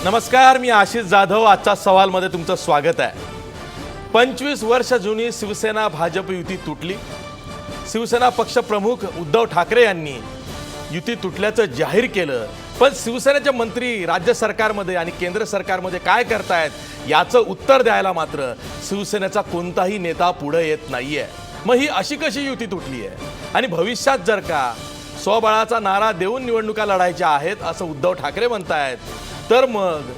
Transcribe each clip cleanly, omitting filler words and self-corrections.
नमस्कार, मी आशिष जाधव. आजच्या सवालमध्ये तुमचं स्वागत आहे. 25 वर्ष जुनी शिवसेना भाजप युती तुटली. शिवसेना पक्षप्रमुख उद्धव ठाकरे यांनी युती तुटल्याचं जाहीर केलं. पण शिवसेनेचे मंत्री राज्य सरकारमध्ये आणि केंद्र सरकारमध्ये काय करतायत याचं उत्तर द्यायला मात्र शिवसेनेचा कोणताही नेता पुढे येत नाहीये. मग ही अशी कशी युती तुटली आहे आणि भविष्यात जर का स्वबळाचा नारा देऊन निवडणुका लढायच्या आहेत असं उद्धव ठाकरे म्हणतायत, तर मग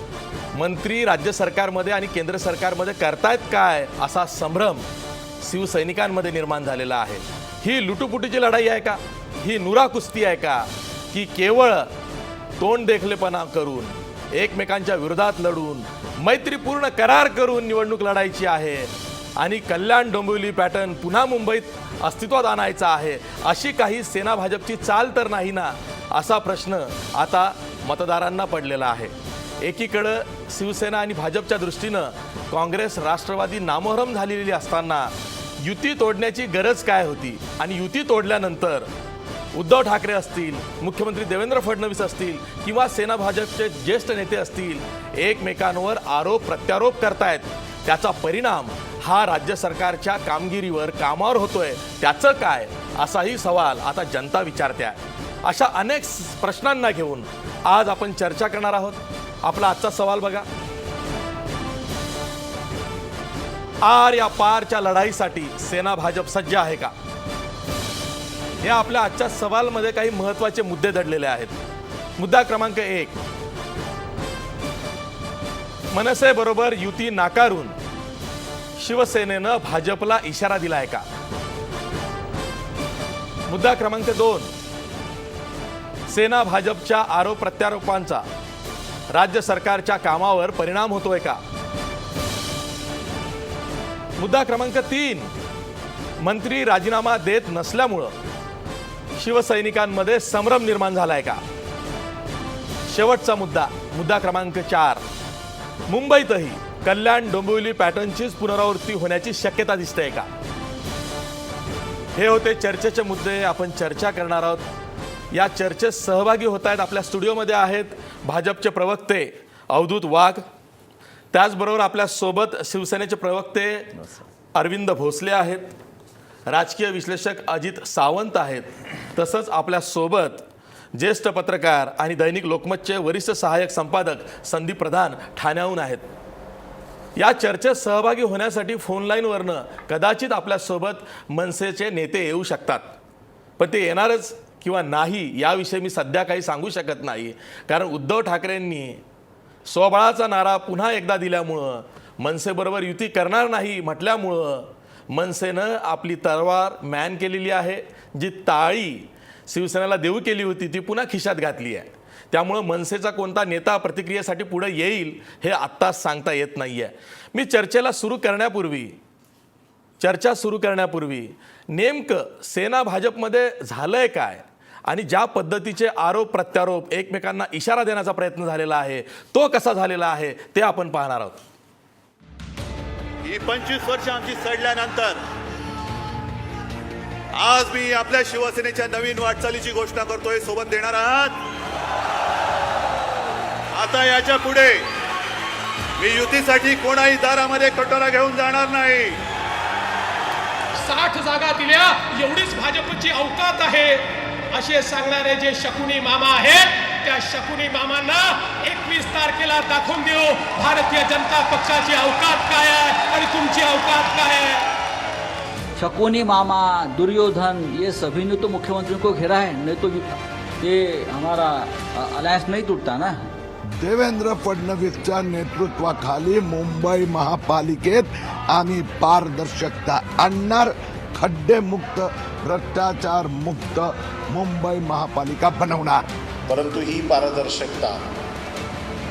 मंत्री राज्य सरकारमध्ये आणि केंद्र सरकारमध्ये करतायत काय असा संभ्रम शिवसैनिकांमध्ये निर्माण झालेला आहे. ही लुटुपुटीची लढाई आहे का? ही नुरा कुस्ती आहे का? की केवळ तोंड देखलेपणा करून एकमेकांच्या विरोधात लढून मैत्रीपूर्ण करार करून निवडणूक लढायची आहे आणि कल्याण डोंबिवली पॅटर्न पुन्हा मुंबईत अस्तित्वात आणायचा आहे, अशी काही सेना भाजपची चाल तर नाही ना, असा प्रश्न आता मतदारांना पडलेला आहे. एकीकडं शिवसेना आणि भाजपच्या दृष्टीनं काँग्रेस राष्ट्रवादी नामोहरम झालेली असताना युती तोडण्याची गरज काय होती आणि युती तोडल्यानंतर उद्धव ठाकरे असतील, मुख्यमंत्री देवेंद्र फडणवीस असतील किंवा सेना भाजपचे ज्येष्ठ नेते असतील, एकमेकांवर आरोप प्रत्यारोप करतायत. त्याचा परिणाम हा राज्य सरकारच्या कामगिरीवर, कामावर होतोय. त्याचं काय असाही सवाल आता जनता विचारते आहे. अशा अनेक प्रश्नांना घेऊन आज आपण चर्चा करणार आहोत. आपला आजचा सवाल बघा. आर या पारच्या लढाईसाठी सेना भाजप सज्ज आहे का? हे आपल्या आजच्या सवालमध्ये काही महत्त्वाचे मुद्दे दडलेले आहेत. मुद्दा क्रमांक 1, मनसे बरोबर युती नाकारून शिवसेनेनं भाजपला इशारा दिलाय का? मुद्दा क्रमांक 2, सेना भाजपच्या आरोप प्रत्यारोपांचा राज्य सरकारच्या कामावर परिणाम होतोय का? मुद्दा क्रमांक 3, मंत्री राजीनामा देत नसल्यामुळं शिवसैनिकांमध्ये संभ्रम निर्माण झालाय का? शेवटचा मुद्दा, मुद्दा क्रमांक 4, मुंबईतही कल्याण डोंबिवली पॅटर्नचीच पुनरावृत्ती होण्याची शक्यता दिसते का? हे होते चर्चेचे मुद्दे. आपण चर्चा करणार आहोत. या चर्चेत सहभागी होत आहेत, आपल्या स्टुडिओमध्ये आहेत भाजपचे प्रवक्ते अवधूत वाघ, त्याचबरोबर आपल्यासोबत शिवसेनेचे प्रवक्ते अरविंद भोसले आहेत, राजकीय विश्लेषक अजित सावंत आहेत, तसंच आपल्यासोबत ज्येष्ठ पत्रकार आणि दैनिक लोकमतचे वरिष्ठ सहाय्यक संपादक संदीप प्रधान ठाण्याहून आहेत. या चर्चेत सहभागी होण्यासाठी फोनलाईनवरनं कदाचित आपल्यासोबत मनसेचे नेते येऊ शकतात, पण ते येणारच किंवा नाही याविषयी मी सध्या काही सांगू शकत नाही. कारण उद्धव ठाकरेंनी स्वबळाचा नारा पुन्हा एकदा दिल्यामुळं, मनसेबरोबर युती करणार नाही म्हटल्यामुळं मनसेनं आपली तलवार मॅन केलेली आहे. जी ताळी शिवसेनेला देऊ केली होती ती पुन्हा खिशात घातली आहे. त्यामुळं मनसेचा कोणता नेता प्रतिक्रियेसाठी पुढे येईल हे आत्ताच सांगता येत नाही आहे. मी चर्चा सुरू करण्यापूर्वी नेमकं सेना भाजपमध्ये झालंय काय आणि ज्या पद्धतीचे आरोप प्रत्यारोप एकमेकांना इशारा देण्याचा प्रयत्न झालेला आहे तो कसा झालेला आहे ते आपण पाहणार आहोत. ही 25 वर्ष आमची सडल्यानंतर आज मी आपल्या शिवसेनेच्या नवीन वाटचालीची घोषणा करतोय. सोबत देणार आहात? आता याच्या पुढे मी युतीसाठी कोणाही दारामध्ये कटोरा घेऊन जाणार नाही. 60 जागा दिल्या एवढीच भाजपची अवकात आहे असे सांगणारे जे शकुनी मामा आहेत, त्या शकुनी मामांना 21 तारखेला दाखवून देऊ भारतीय जनता पक्षाची अवकात काय आहे आणि तुमची अवकात काय आहे. शकुनी मामा, दुर्योधन, ये सभी ने तो मुख्यमंत्री को घेरा है, नहीं तो ये हमारा अलायंस नहीं टूटता ना. देवेंद्र फडणवीसच्या नेतृत्वाखाली मुंबई महापालिकेत आम्ही पारदर्शकता आणणार. खड्डेमुक्त, भ्रष्टाचार मुक्त मुंबई महापालिका बनवणार. परंतु ही पारदर्शकता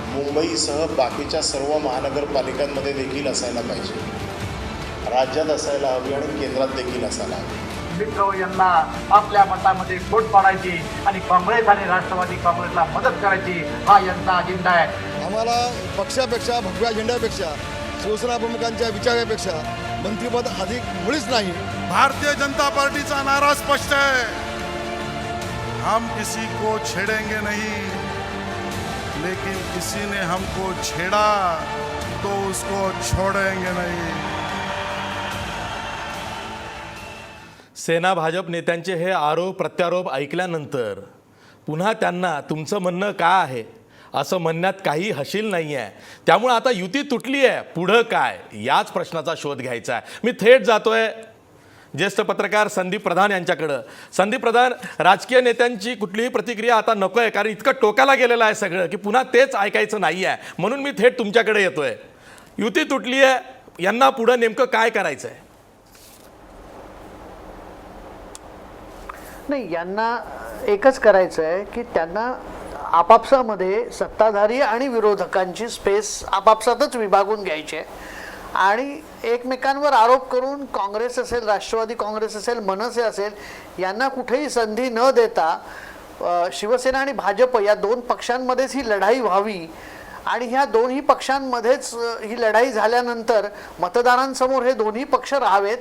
मुंबईसह बाकीच्या सर्व महानगरपालिकांमध्ये देखील असायला पाहिजे, राज्यात असायला हवी आणि केंद्रात देखील असायला हवी. मित्र यांना आपल्या मतामध्ये खोट पाडायची आणि काँग्रेस आणि राष्ट्रवादी काँग्रेसला मदत करायची हा यांचा अजेंडा आहे. आम्हाला पक्षापेक्षा, भगव्या झेंड्यापेक्षा, शिवसेना प्रमुखांच्या विचारापेक्षा मंत्रिपद अधिक मुळीच नाही. भारतीय जनता पार्टीचा नारा स्पष्ट है, हम किसी को छेड़ेंगे नहीं, लेकिन किसी ने हमको छेड़ा तो उसको छोड़ेंगे नहीं। सेना भाजप नेत्यांचे हे आरोप प्रत्यारोप ऐकल्यानंतर पुन्हा त्यांना तुमचं म्हणणं काय आहे असं म्हणण्यात काही हशील नाही आहे. त्यामुळे आता युती तुटली आहे, पुढं काय याच प्रश्नाचा शोध घ्यायचा आहे. मी थेट जातोय ज्येष्ठ पत्रकार संदीप प्रधान यांच्याकडं. संदीप प्रधान, राजकीय नेत्यांची कुठलीही प्रतिक्रिया आता नको आहे, कारण इतकं टोकाला गेलेलं आहे सगळं की पुन्हा तेच ऐकायचं नाही आहे. म्हणून मी थेट तुमच्याकडे येतोय. युती तुटली आहे, यांना पुढं नेमकं काय करायचं आहे? नाही, यांना एकच करायचं आहे की त्यांना आपापसामध्ये सत्ताधारी आणि विरोधकांची स्पेस आपापसातच विभागून घ्यायची आहे आणि एकमेकांवर आरोप करून काँग्रेस असेल, राष्ट्रवादी काँग्रेस असेल, मनसे असेल, यांना कुठेही संधी न देता शिवसेना आणि भाजप या दोन पक्षांमध्येच ही लढाई व्हावी आणि ह्या दोन्ही पक्षांमध्येच ही लढाई झाल्यानंतर मतदारांसमोर हे दोन्ही पक्ष राहावेत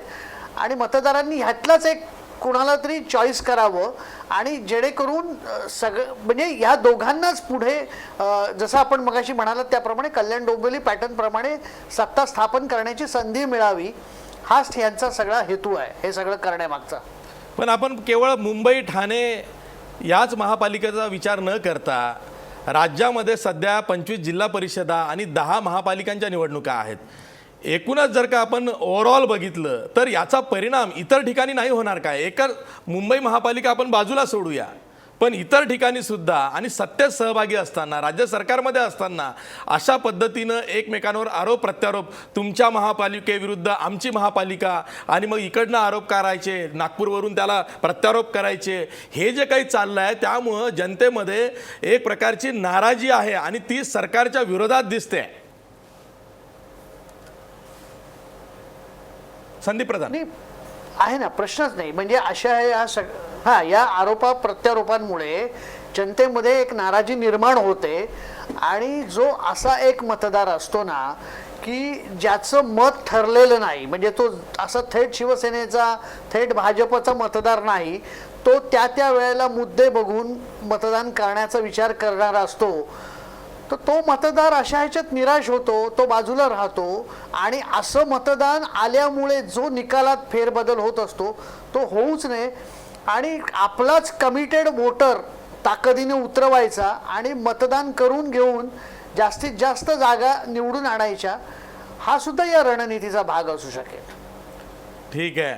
आणि मतदारांनी ह्यातलाच एक कुणाला तरी चॉईस करावं आणि जेणेकरून सगळं म्हणजे ह्या दोघांनाच पुढे जसं आपण मगाशी म्हणालात त्याप्रमाणे कल्याण डोंबिवली पॅटर्नप्रमाणे सत्ता स्थापन करण्याची संधी मिळावी, हाच यांचा सगळा हेतू आहे हे सगळं करण्यामागचा. पण आपण केवळ मुंबई ठाणे याच महापालिकेचा विचार न करता राज्यामध्ये सध्या 25 जिल्हा परिषदा आणि 10 महापालिकांच्या निवडणुका आहेत. एकूणच जर का आपण ओव्हरऑल बघितलं तर याचा परिणाम इतर ठिकाणी नाही होणार काय? एका मुंबई महापालिका आपण बाजूला सोडूया, पण इतर ठिकाणी सुद्धा आणि सत्तेत सहभागी असताना, राज्य सरकारमध्ये असताना अशा पद्धतीनं एकमेकांवर आरोप प्रत्यारोप, तुमच्या महापालिकेविरुद्ध आमची महापालिका आणि मग इकडनं आरोप करायचे, नागपूरवरून त्याला प्रत्यारोप करायचे, हे जे काही चाललं आहे त्यामुळं जनतेमध्ये एक प्रकारची नाराजी आहे आणि ती सरकारच्या विरोधात दिसते. संदीप प्रधान आहे ना, प्रश्नच नाही. म्हणजे अशा या आरोपा प्रत्यारोपांमुळे जनतेमध्ये एक नाराजी निर्माण होते आणि जो असा एक मतदार असतो ना की ज्याचं मत ठरलेलं नाही, म्हणजे तो असा थेट शिवसेनेचा थेट भाजपचा मतदार नाही, तो त्या वेळेला मुद्दे बघून मतदान करण्याचा विचार करणारा असतो, तर तो मतदार अशा ह्याच्यात निराश होतो, तो बाजूला राहतो आणि असं मतदान आल्यामुळे जो निकालात फेरबदल होत असतो तो होऊच नये आणि आपलाच कमिटेड वोटर ताकदीने उतरवायचा आणि मतदान करून घेऊन जास्तीत जास्त जागा निवडून आणायच्या, हा सुद्धा या रणनीतीचा भाग असू शकेल. ठीक आहे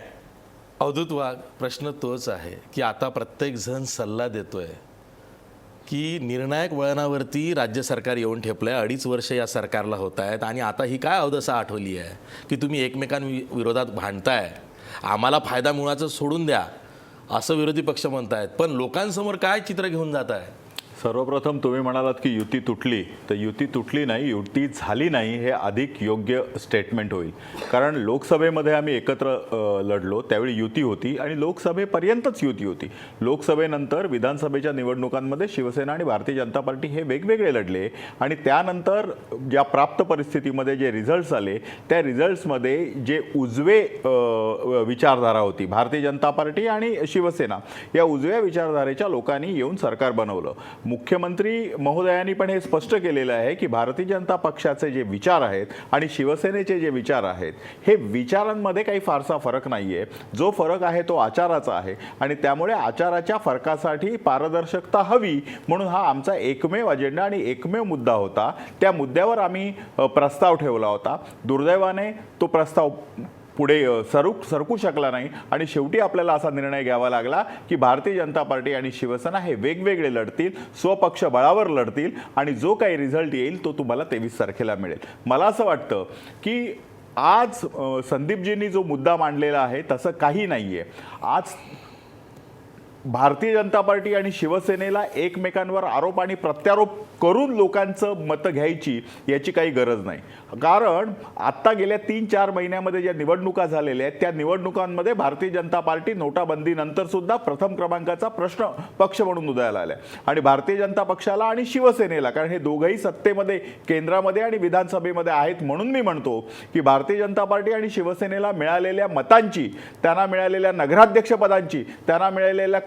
अवधूत वाघ, प्रश्न तोच आहे की आता प्रत्येक जण सल्ला देतोय की निर्णायक वळणावरती राज्य सरकार येऊन ठेपलं आहे, 2.5 वर्ष या सरकारला होत आहेत आणि आता ही काय अवदसा आठवली आहे की तुम्ही एकमेकांविरोधात भांडताय, आम्हाला फायदा मिळवायचं सोडून द्या असं विरोधी पक्ष म्हणतायत. पण लोकांसमोर काय चित्र घेऊन जात आहे? सर्वप्रथम तुम्ही म्हणालात की युती तुटली, तर युती तुटली नाही, युती झाली नाही हे अधिक योग्य स्टेटमेंट होईल. कारण लोकसभेमध्ये आम्ही एकत्र लढलो त्यावेळी युती होती आणि लोकसभेपर्यंतच युती होती. लोकसभेनंतर विधानसभेच्या निवडणुकांमध्ये शिवसेना आणि भारतीय जनता पार्टी हे वेगवेगळे लढले आणि त्यानंतर ज्या प्राप्त परिस्थितीमध्ये जे रिझल्ट्स आले त्या रिझल्ट्समध्ये जे उजवे विचारधारा होती, भारतीय जनता पार्टी आणि शिवसेना या उजव्या विचारधारेच्या लोकांनी येऊन सरकार बनवलं. मुख्यमंत्री महोदयांनी पण हे स्पष्ट केलेलं आहे की भारतीय जनता पक्षाचे जे विचार आहेत आणि शिवसेनेचे जे विचार आहेत हे विचारांमध्ये काही फारसा फरक नाही आहे. जो फरक आहे तो आचाराचा आहे आणि त्यामुळे आचाराच्या फरकासाठी पारदर्शकता हवी म्हणून हा आमचा एकमेव अजेंडा आणि एकमेव मुद्दा होता. त्या मुद्द्यावर आम्ही प्रस्ताव ठेवला होता. दुर्दैवाने तो प्रस्ताव पुढे सरकू शकला नाही आणि शेवटी आपल्याला असा निर्णय घ्यावा लागला की भारतीय जनता पार्टी आणि शिवसेना हे वेगवेगळे लढतील, स्वपक्ष बळावर लढतील आणि जो काही रिझल्ट येईल तो तुम्हाला 23 तारखेला मिळेल. मला असं वाटतं की आज संदीपजींनी जो मुद्दा मांडलेला आहे तसं काही नाही आहे. आज भारतीय जनता पार्टी आणि शिवसेनेला एकमेकांवर आरोप आणि प्रत्यारोप करून लोकांचं मतं घ्यायची याची काही गरज नाही. कारण आत्ता गेल्या 3-4 महिन्यामध्ये ज्या निवडणुका झालेल्या आहेत त्या निवडणुकांमध्ये भारतीय जनता पार्टी नोटाबंदीनंतर सुद्धा प्रथम क्रमांकाचा प्रश्न पक्ष म्हणून उदयाला आला आणि भारतीय जनता पक्षाला आणि शिवसेनेला, कारण हे दोघंही सत्तेमध्ये केंद्रामध्ये आणि विधानसभेमध्ये आहेत, म्हणून मी म्हणतो की भारतीय जनता पार्टी आणि शिवसेनेला मिळालेल्या मतांची, त्यांना मिळालेल्या नगराध्यक्षपदांची, त्यांना मिळालेल्या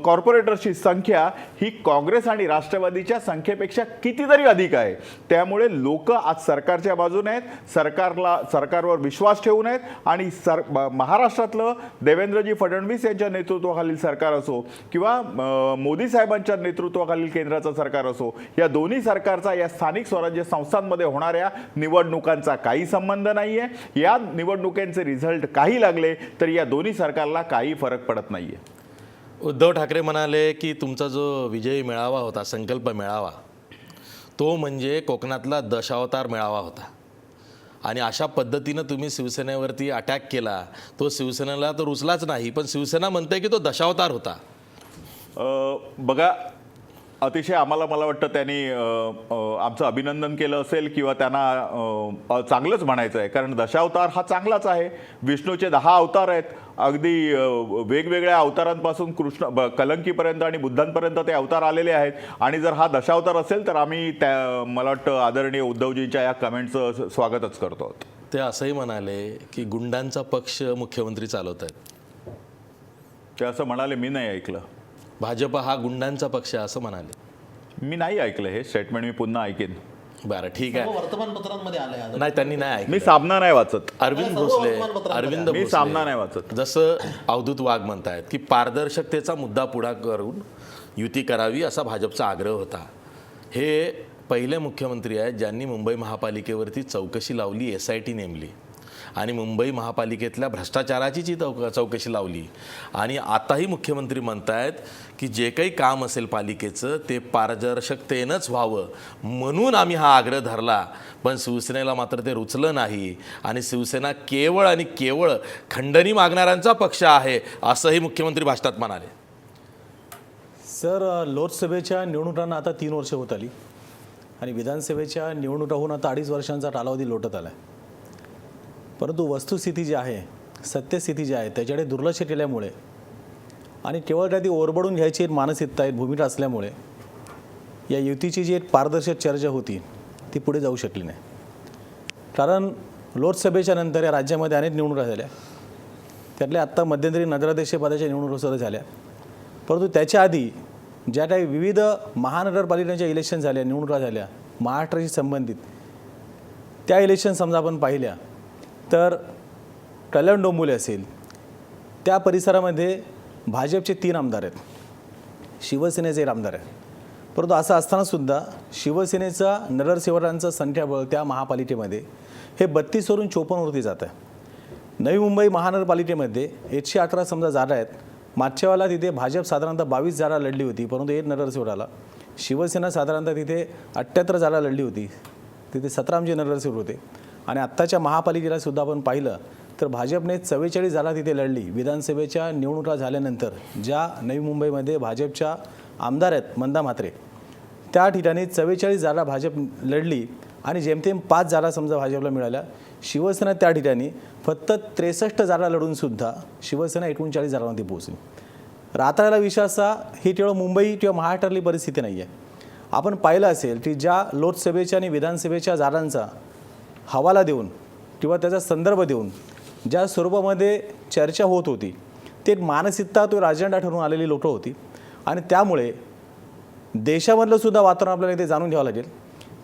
कॉर्पोरेटर्सची संख्या ही काँग्रेस आणि राष्ट्रवादीच्या संख्येपेक्षा कितीतरी अधिक आहे. त्यामुळे लोक आज सरकारच्या बाजूने आहेत, सरकारवर विश्वास ठेवून आहेत आणि महाराष्ट्रातलं देवेंद्रजी फडणवीस यांच्या नेतृत्वाखालील सरकार असो किंवा मोदी साहेबांच्या नेतृत्वाखालील केंद्राचं सरकार असो, या दोन्ही सरकारचा या स्थानिक स्वराज्य संस्थांमध्ये होणाऱ्या निवडणुकांचा काही संबंध नाही आहे. या निवडणुकांचे रिझल्ट काही लागले तर या दोन्ही सरकारला काही फरक पडत नाही आहे. उद्धव ठाकरे म्हणाले की तुमचा जो विजयी मेळावा होता, संकल्प मेळावा, तो म्हणजे कोकणातला दशावतार मेळावा होता आणि अशा पद्धतीनं तुम्ही शिवसेनेवरती अटॅक केला. तो शिवसेनेला तर रुचलाच नाही, पण शिवसेना म्हणते की तो दशावतार होता. बघा, अतिशय मला वाटतं त्यांनी आमचं अभिनंदन केलं असेल किंवा त्यांना चांगलंच म्हणायचं आहे, कारण दशावतार हा चांगलाच आहे. विष्णूचे 10 अवतार आहेत. अगदी वेगवेगळ्या अवतारांपासून कलंकीपर्यंत आणि बुद्धांपर्यंत ते अवतार आलेले आहेत. आणि जर हा दशावतार असेल तर आम्ही मला वाटतं आदरणीय उद्धवजींच्या या कमेंटचं स्वागतच करतो. ते असंही म्हणाले की गुंडांचा पक्ष मुख्यमंत्री चालवत आहेत. ते असं म्हणाले, मी नाही ऐकलं. भाजप हा गुंडांचा पक्ष आहे असं म्हणाले. मी नाही ऐकलं हे स्टेटमेंट, मी पुन्हा ऐकेन. बरं, ठीक आहे. वर्तमानपत्रांमध्ये आलंय. नाही, त्यांनी नाही ऐकलं. मी सामना नाही वाचत. अरविंद मी सामना नाही वाचत. जसं अवधूत वाघ म्हणतायत की पारदर्शकतेचा मुद्दा पुढा करून युती करावी असा भाजपचा आग्रह होता. हे पहिले मुख्यमंत्री आहेत ज्यांनी मुंबई महापालिकेवरती चौकशी लावली, SIT नेमली आणि मुंबई महापालिकेतल्या भ्रष्टाचाराची चौकशी लावली. आणि आताही मुख्यमंत्री म्हणतायत की जे काही काम असेल पालिकेचं ते पारदर्शकतेनंच व्हावं म्हणून आम्ही हा आग्रह धरला. पण शिवसेनेला मात्र ते रुचलं नाही आणि शिवसेना केवळ आणि केवळ खंडणी मागणाऱ्यांचा पक्ष आहे असंही मुख्यमंत्री भाषणात म्हणाले. सर, लोकसभेच्या निवडणुकांना आता 3 वर्ष होत आली आणि विधानसभेच्या निवडणुका होऊन आता 2.5 वर्षांचा कालावधी लोटत आला आहे. परंतु वस्तुस्थिती जी आहे, सत्यस्थिती जी आहे त्याच्याकडे दुर्लक्ष केल्यामुळे आणि केवळ त्याची ओरबडून घ्यायची एक मानसिकता, एक भूमिका असल्यामुळे या युतीची जी एक पारदर्शक चर्चा होती ती पुढे जाऊ शकली नाही. कारण लोकसभेच्या नंतर या राज्यामध्ये अनेक निवडणुका झाल्या, त्यातल्या आत्ता मध्यंतरी नगराध्यक्षपदाच्या निवडणुका सुद्धा झाल्या. परंतु त्याच्या आधी ज्या काही विविध महानगरपालिकांच्या इलेक्शन झाल्या, निवडणुका झाल्या महाराष्ट्राशी संबंधित, त्या इलेक्शन समजा आपण पाहिल्या तर कल्याण डोंबिवली असेल, त्या परिसरामध्ये भाजपचे 3 आमदार आहेत, शिवसेनेचे 1 आमदार आहे. परंतु असं असतानासुद्धा शिवसेनेचा नगरसेवकांचं संख्याबळ त्या महापालिकेमध्ये हे 32 वरून 54वरती जात आहे. नवी मुंबई महानगरपालिकेमध्ये 111 समजा जागा आहेत. मागच्या वेळेला तिथे भाजप साधारणतः 22 जागा लढली होती, परंतु 1 नगरसेवक आला. शिवसेना साधारणतः तिथे 78 जागा लढली होती, तिथे 17 आमचे नगरसेवक होते. आणि आत्ताच्या महापालिकेला सुद्धा आपण पाहिलं तर भाजपने 44 जागा तिथे लढली. विधानसभेच्या निवडणुका झाल्यानंतर ज्या नवी मुंबईमध्ये भाजपच्या आमदार आहेत मंदा म्हात्रे, त्या ठिकाणी 44 जागा भाजप लढली आणि जेमतेम 5 जागा समजा भाजपला मिळाल्या. शिवसेना त्या ठिकाणी फक्त 63 जागा लढूनसुद्धा शिवसेना 39 जागांमध्ये पोहोचली. रात्राला विषय असा, ही केवळ मुंबई किंवा महाराष्ट्रातली परिस्थिती नाही आहे. आपण पाहिलं असेल की ज्या लोकसभेच्या आणि विधानसभेच्या जागांचा हवाला देऊन किंवा त्याचा संदर्भ देऊन ज्या स्वरूपामध्ये चर्चा होत होती, ते मानसिकता तो राजंडा ठरून आलेली लोकं होती. आणि त्यामुळे देशामधलं सुद्धा वातावरण आपल्याला इथे जाणून घ्यावं लागेल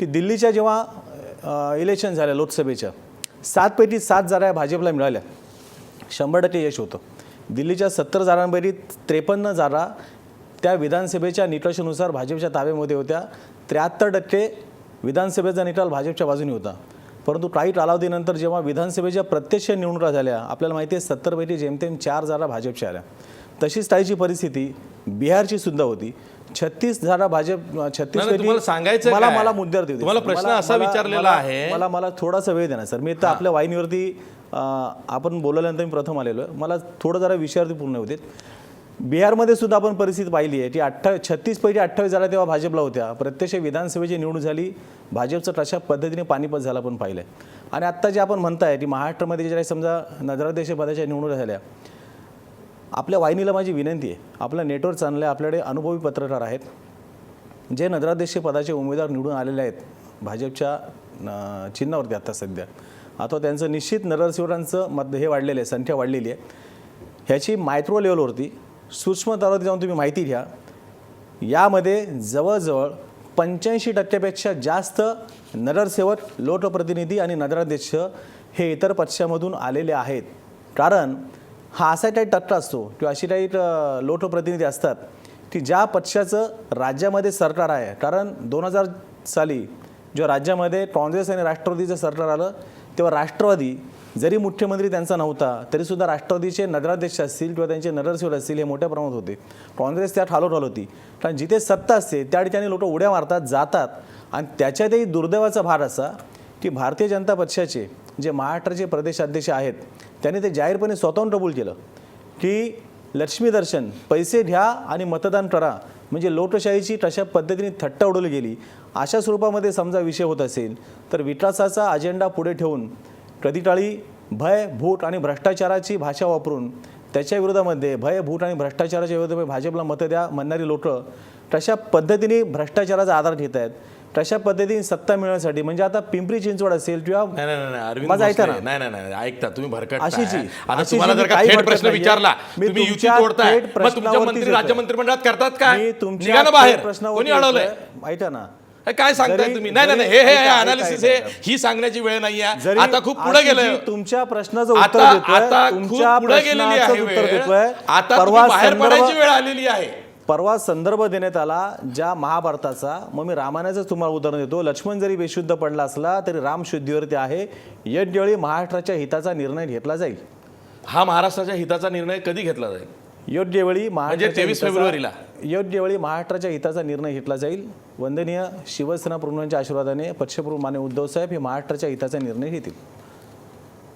की दिल्लीच्या जेव्हा इलेक्शन झाल्या लोकसभेच्या 7 पैकी 7 जागा भाजपला मिळाल्या, 100% यश होतं. दिल्लीच्या 70 जागांपैकी 53 जागा त्या विधानसभेच्या निकषानुसार भाजपच्या ताब्यामध्ये होत्या. 73% विधानसभेचा निकाल भाजपच्या बाजूने होता. परंतु काही कालावधीनंतर जेव्हा विधानसभेच्या प्रत्यक्ष निवडणुका झाल्या, आपल्याला माहिती आहे 70 पैकी जेमतेम 4 जागा भाजपच्या आल्या. तशीच काहीची परिस्थिती बिहारची सुद्धा होती. 36 जागा भाजप, 36 पैकी सांगायचं मला मुद्द्यावर देऊ. तुम्हाला प्रश्न असा विचारलेला आहे, मला थोडासा वेळ देणार सर. मी तर आपल्या वाहिनीवरती आपण बोलल्यानंतर मी प्रथम आलेलो आहे, मला थोडं जरा विषयावरती पूर्ण होते. बिहारमध्ये सुद्धा आपण परिस्थिती पाहिली आहे की 36 पैकी 28 जागा तेव्हा भाजपला होत्या. प्रत्यक्ष विधानसभेची निवडणूक झाली, भाजपचं कशा पद्धतीने पानिपत झाला पण पाहिलं आहे. आणि आत्ता जे आपण म्हणताय की महाराष्ट्रामध्ये जे काही समजा नगराध्यक्षपदाच्या निवडणुका झाल्या, आपल्या वाहिनीला माझी विनंती आहे, आपलं नेटवर्क चांगलं आहे, आपल्याकडे अनुभवी पत्रकार आहेत, जे नगराध्यक्षपदाचे उमेदवार निवडून आलेले आहेत भाजपच्या चिन्हावरती आता सध्या, आता त्यांचं निश्चित नगरसेवकांचं हे वाढलेलं आहे, संख्या वाढलेली आहे. ह्याची मायक्रो लेवलवरती सूक्ष्म स्तरावरती जाऊन तुम्ही माहिती घ्या. यामध्ये जवळजवळ 85% जास्त नगरसेवक, लोकप्रतिनिधी आणि नगराध्यक्ष हे इतर पक्षामधून आलेले आहेत. कारण हा असा काही टक्का असतो किंवा अशी काही लोकप्रतिनिधी असतात की ज्या पक्षाचं राज्यामध्ये सरकार आहे. कारण 2000 साली जेव्हा राज्यामध्ये काँग्रेस आणि राष्ट्रवादीचं सरकार आलं तेव्हा राष्ट्रवादी जरी मुख्यमंत्री त्यांचा नव्हता तरीसुद्धा राष्ट्रवादीचे नगराध्यक्ष असतील किंवा त्यांचे नगरसेवक असतील हे मोठ्या प्रमाणात होते. काँग्रेस त्यात हालवत होती. कारण जिथे सत्ता असते त्या ठिकाणी लोक उड्या मारतात, जातात. आणि त्याच्यातही दुर्दैवाचा भाग असा की भारतीय जनता पक्षाचे जे महाराष्ट्राचे प्रदेशाध्यक्ष आहेत त्यांनी ते जाहीरपणे स्वतःहून कबूल केलं की लक्ष्मी दर्शन, पैसे घ्या आणि मतदान करा, म्हणजे लोकशाहीची कशा पद्धतीने थट्टा उडवली गेली. अशा स्वरूपामध्ये समजा विषय होत असेल तर विकासाचा अजेंडा पुढे ठेवून कधीकाळी भय, भूत आणि भ्रष्टाचाराची भाषा वापरून त्याच्या विरोधामध्ये भय, भूत आणि भ्रष्टाचाराच्या विरोधामध्ये भाजपला मतं द्या म्हणणारी लोक कशा पद्धतीने भ्रष्टाचाराचा आधार घेत आहेत, कशा पद्धतीने सत्ता मिळवण्यासाठी. म्हणजे आता पिंपरी चिंचवड असेल किंवा माझं ऐका ना, नाही ऐकता तुम्ही भरकट अशीची आता तुम्हाला जर का थेट प्रश्न विचारला तुम्ही युती तोडताय मग तुमच्या मंत्री राज्यमंत्रिमंडळात करतात काय? निघा ना बाहेर, कोणी अडवलंय? ऐका ना, काय सांगताय तुम्ही? नाही हे अनालिसिस ही सांगण्याची वेळ नाहीये. आता खूप पुढे गेलं. तुमच्या प्रश्नाचं उत्तर देतोय, आता तुमच्या पुढे गेलेली आहे उत्तर देतोय. आता बाहेर पडायची वेळ आलेली आहे. परवा संदर्भ देण्यात आला ज्या महाभारताचा, मग मी रामायणाचंच तुम्हाला उदाहरण देतो. लक्ष्मण जरी बेशुद्ध पडला असला तरी राम शुद्धीवरती आहे. योग्यवेळी महाराष्ट्राच्या हिताचा निर्णय घेतला जाईल. हा महाराष्ट्राच्या हिताचा निर्णय कधी घेतला जाईल? योग्यवेळी म्हणजे 23 फेब्रुवारीला योग्यवेळी महाराष्ट्राच्या हिताचा निर्णय घेतला जाईल. वंदनीय शिवसेना प्रमुखांच्या आशीर्वादाने पक्षप्रमुख मान्य उद्धव साहेब हे महाराष्ट्राच्या हिताचा निर्णय घेतील.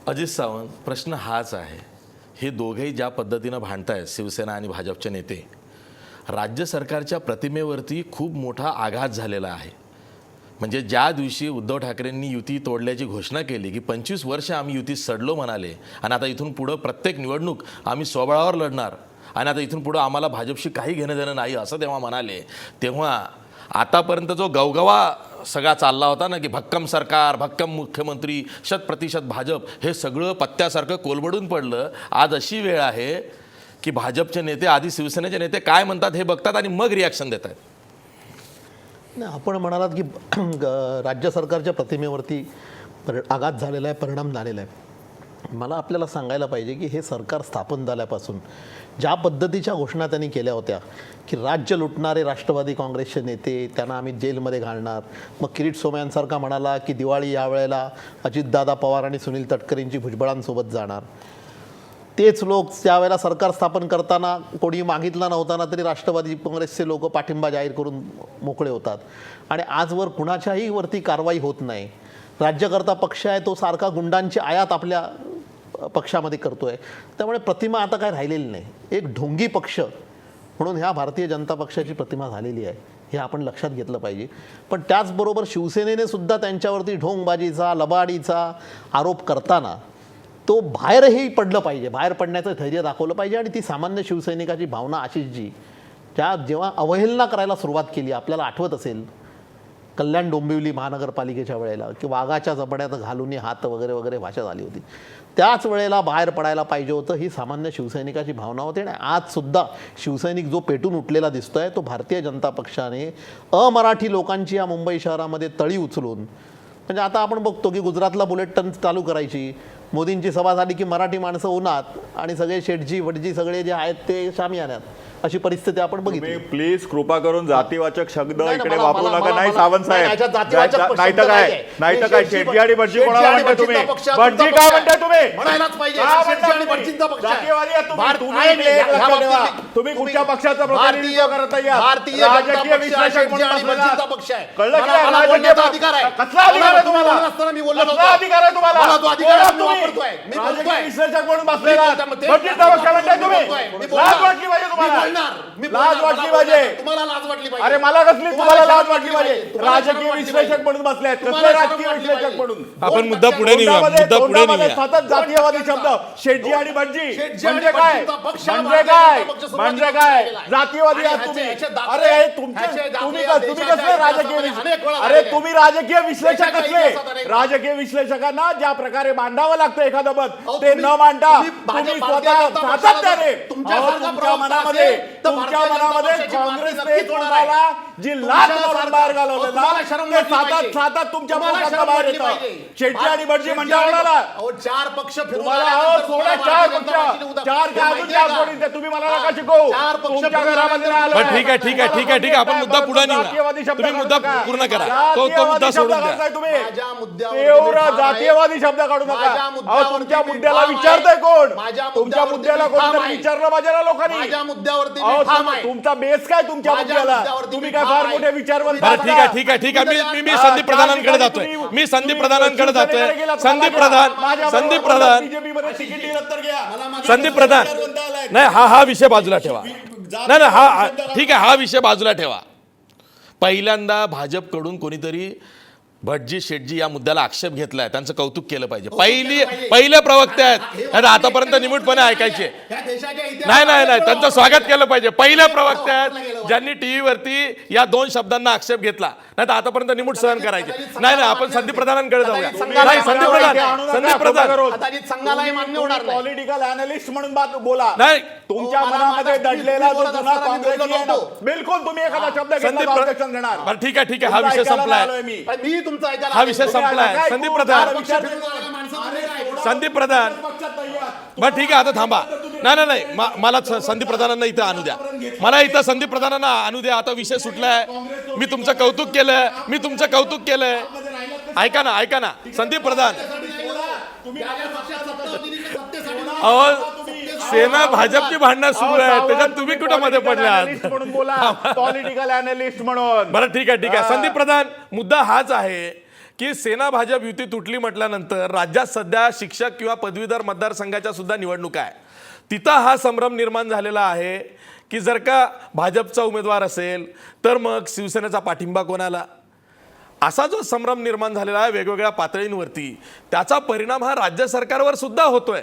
अजित सावंत, प्रश्न हाच आहे, हे दोघेही ज्या पद्धतीनं भांडतायत, शिवसेना आणि भाजपचे नेते, राज्य सरकारच्या प्रतिमेवरती खूप मोठा आघात झालेला आहे. म्हणजे ज्या दिवशी उद्धव ठाकरेंनी युती तोडल्याची घोषणा केली की 25 वर्ष आम्ही युतीत सडलो म्हणाले आणि आता इथून पुढं प्रत्येक निवडणूक आम्ही स्वबळावर लढणार आणि आता इथून पुढं आम्हाला भाजपशी काही घेणं देणं नाही असं तेव्हा म्हणाले, तेव्हा आतापर्यंत जो गवगवा सगळा चालला होता ना की भक्कम सरकार, भक्कम मुख्यमंत्री, 100% भाजप, हे सगळं पत्त्यासारखं कोलबडून पडलं. आज अशी वेळ आहे की भाजपचे नेते आधी शिवसेनेचे नेते काय म्हणतात हे बघतात आणि मग रिॲक्शन देत आहेत. नाही, आपण म्हणालात की राज्य सरकारच्या प्रतिमेवरती आघात झालेला आहे, परिणाम झालेला आहे. मला आपल्याला सांगायला पाहिजे की हे सरकार स्थापन झाल्यापासून ज्या पद्धतीच्या घोषणा त्यांनी केल्या होत्या की राज्य लुटणारे राष्ट्रवादी काँग्रेसचे नेते त्यांना आम्ही जेलमध्ये घालणार, मग किरीट सोमय्यांसारखा म्हणाला की दिवाळी यावेळेला अजितदादा पवार आणि सुनील तटकरेंची भुजबळांसोबत जाणार. तेच लोक त्यावेळेला सरकार स्थापन करताना कोणी मागितला नव्हताना तरी राष्ट्रवादी काँग्रेसचे लोक पाठिंबा जाहीर करून मोकळे होतात. आणि आजवर कुणाच्याही वरती कारवाई होत नाही. राज्यकर्ता पक्ष आहे तो सारखा गुंडांची आयात आपल्या पक्षामध्ये करतोय. त्यामुळे प्रतिमा आता काय राहिलेली नाही. एक ढोंगी पक्ष म्हणून ह्या भारतीय जनता पक्षाची प्रतिमा झालेली आहे, हे आपण लक्षात घेतलं पाहिजे. पण त्याचबरोबर शिवसेनेने सुद्धा त्यांच्यावरती ढोंगबाजीचा, लबाडीचा आरोप करताना तो बाहेरही पडलं पाहिजे, बाहेर पडण्याचं धैर्य दाखवलं पाहिजे. आणि ती सामान्य शिवसैनिकाची भावना आशिषजी त्या जेव्हा अवहेलना करायला सुरुवात केली, आपल्याला आठवत असेल कल्याण डोंबिवली महानगरपालिकेच्या वेळेला की वाघाच्या जबड्यात घालून हात वगैरे वगैरे भाषा झाली होती, त्याच वेळेला बाहेर पडायला पाहिजे होतं, ही सामान्य शिवसैनिकाची भावना होती. आणि आजसुद्धा शिवसैनिक जो पेटून उठलेला दिसतोय तो भारतीय जनता पक्षाने अमराठी लोकांची या मुंबई शहरामध्ये तळी उचलून, म्हणजे आता आपण बघतो की गुजरातला बुलेट ट्रेन चालू करायची, मोदींची सभा झाली की मराठी माणसं उन्हात आणि सगळे शेटजी वडजी सगळे जे आहेत ते शामियान्यात, अशी परिस्थिती आपण बघितली. प्लीज कृपा करून जातीवाचक शब्द इकडे वापरू नका. नाही सावंत साहेब, नाही तर काय शेटजी आणि भटजी कोणाला म्हणताय तुम्ही? भटजी काय म्हणताय तुम्ही? तुम्ही कुठच्या पक्षाचा प्रतिनिधित्व करत नाही? राजकीय विश्लेषक म्हणून कळलं की राजकीय कसला अधिकार आहे तुम्हाला? कसला अधिकार आहे तुम्हाला? राजकीय विश्लेषक म्हणून बसलेला भटजींचा पक्ष म्हणताय तुम्ही? लाज वाटली पाहिजे तुम्हाला. लाज वाटली पाहिजे. अरे मला कसली तुम्हाला लाज वाटली पाहिजे? राजकीय विश्लेषक म्हणून बसले आहेत. कसले राजकीय विश्लेषक म्हणून? आपण मुद्दा पुढे नेऊया. सतत जातीयवादी शब्द शेटजी आणि भटजी म्हणजे काय? म्हणजे काय जातीयवादी आहात तुम्ही? अरे तुम्ही कसले राजकीय, अरे तुम्ही राजकीय विश्लेषक कसले? राजकीय विश्लेषकांना ज्या प्रकारे मांडावं लागतं एखादं मत ते न मांडता तुम्ही स्वतः सातत्याने तुमच्या मनामध्ये काँग्रेसने तुम्हाला जी लाच मारून बाहेर घालवलं ना ते सातत तुमच्या मुखातनं बाहेर येतं. शेट्टी आणि भटजी मंडळाला 4 पक्ष तुम्हाला सोडा 4 पक्ष 4 काय अजून 4 कोणी ते तुम्ही मला नका शिकवू. तुमच्या घरामध्ये आलोय. बरं ठीक आहे आपण मुद्दा पुढे नेऊया. तुम्ही मुद्दा पूर्ण करा. तो मुद्दा सोडून द्या. तुम्ही एवढा जातीयवादी शब्द काढू नका. अहो तुमच्या मुद्द्याला विचारतंय कोण? तुमच्या मुद्द्याला कोणतरी विचारलं पाहिजे ना लोकांनी. माझ्या मुद्द्यावरती अहो तुमचा बेस काय तुमच्या मुद्द्याला? तुम्ही काय फार मोठे विचारवंत बरं ठीक आहे मी संदीप प्रधानांकडे जातोय. संदीप प्रधान नाही हा विषय बाजूला ठेवा. नाही हा ठीक आहे, हा विषय बाजूला ठेवा. पहिल्यांदा भाजपकडून कोणीतरी भटजी शेटजी या मुद्द्याला आक्षेप घेतलाय, त्यांचं कौतुक केलं पाहिजे. पहिले प्रवक्ते आहेत, आतापर्यंत निमूटपणे ऐकायचे. नाही त्यांचं स्वागत केलं पाहिजे. पहिले प्रवक्ते आहेत ज्यांनी टीव्हीवरती या 2 शब्दांना आक्षेप घेतला, नाही तर आतापर्यंत निमूट सहन करायचे. नाही आपण संदीप प्रधानांकडे जाऊया. संदीप प्रधान पॉलिटिकल अनालिस्ट म्हणून बोला. नाही तुमच्या मनामध्ये दडलेला जो जुना काँग्रेसी आहे ना, बिलकुल तुम्ही एखादा शब्द घेणार. बरं ठीक आहे हा विषय संपलाय. हा विषय संपलाय. संदीप प्रधान बरं ठीक आहे आता थांबा. नाही मला संदीप प्रधानांना इथं आणू द्या. मला इथं संदीप प्रधानांना आणू द्या. आता विषय सुटलाय. मी तुमचं कौतुक केलंय. ऐका ना संदीप प्रधान. अहो सेना भाजपची भांडणं सुरू आहे, त्याच्यात तुम्ही कुठं मध्ये पडलात म्हणून बोला. पॉलिटिकल अनालिस्ट म्हणून. बरं ठीक आहे संदीप प्रधान, मुद्दा हाच आहे की सेना भाजप युती तुटली म्हटल्यानंतर राज्यात सध्या शिक्षक किंवा पदवीधर मतदारसंघाच्या सुद्धा निवडणुका आहे. तिथं हा संभ्रम निर्माण झालेला आहे की जर का भाजपचा उमेदवार असेल तर मग शिवसेनेचा पाठिंबा कोणाला, असा जो संभ्रम निर्माण झालेला आहे वेगवेगळ्या पातळींवरती, त्याचा परिणाम हा राज्य सरकारवर सुद्धा होतोय.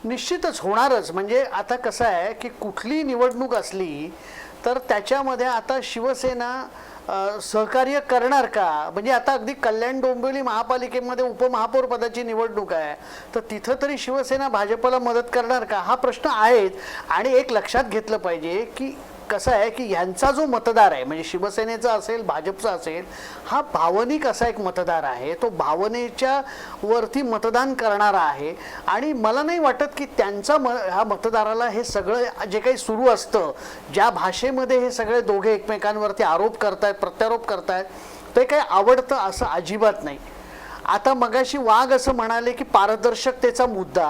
निश्चितच होणारच. म्हणजे आता कसं आहे की कुठली निवडणूक असली तर त्याच्यामध्ये आता शिवसेना सहकार्य करणार का? म्हणजे आता अगदी कल्याण डोंबिवली महापालिकेमध्ये उपमहापौर पदाची निवडणूक आहे, तर तिथं तरी शिवसेना भाजपला मदत करणार का हा प्रश्न आहेच. आणि एक लक्षात घेतलं पाहिजे की कसं आहे की ह्यांचा जो मतदार आहे, म्हणजे शिवसेनेचा असेल भाजपचा असेल, हा भावनिक असा एक मतदार आहे. तो भावनेच्या वरती मतदान करणारा आहे. आणि मला नाही वाटत की त्यांचा ह्या मतदाराला हे सगळं जे काही सुरू असतं, ज्या भाषेमध्ये हे सगळे दोघे एकमेकांवरती आरोप करतायत प्रत्यारोप करतायत, ते काही आवडतं असं अजिबात नाही. आता मगाशी वाघ असं म्हणाले की पारदर्शकतेचा मुद्दा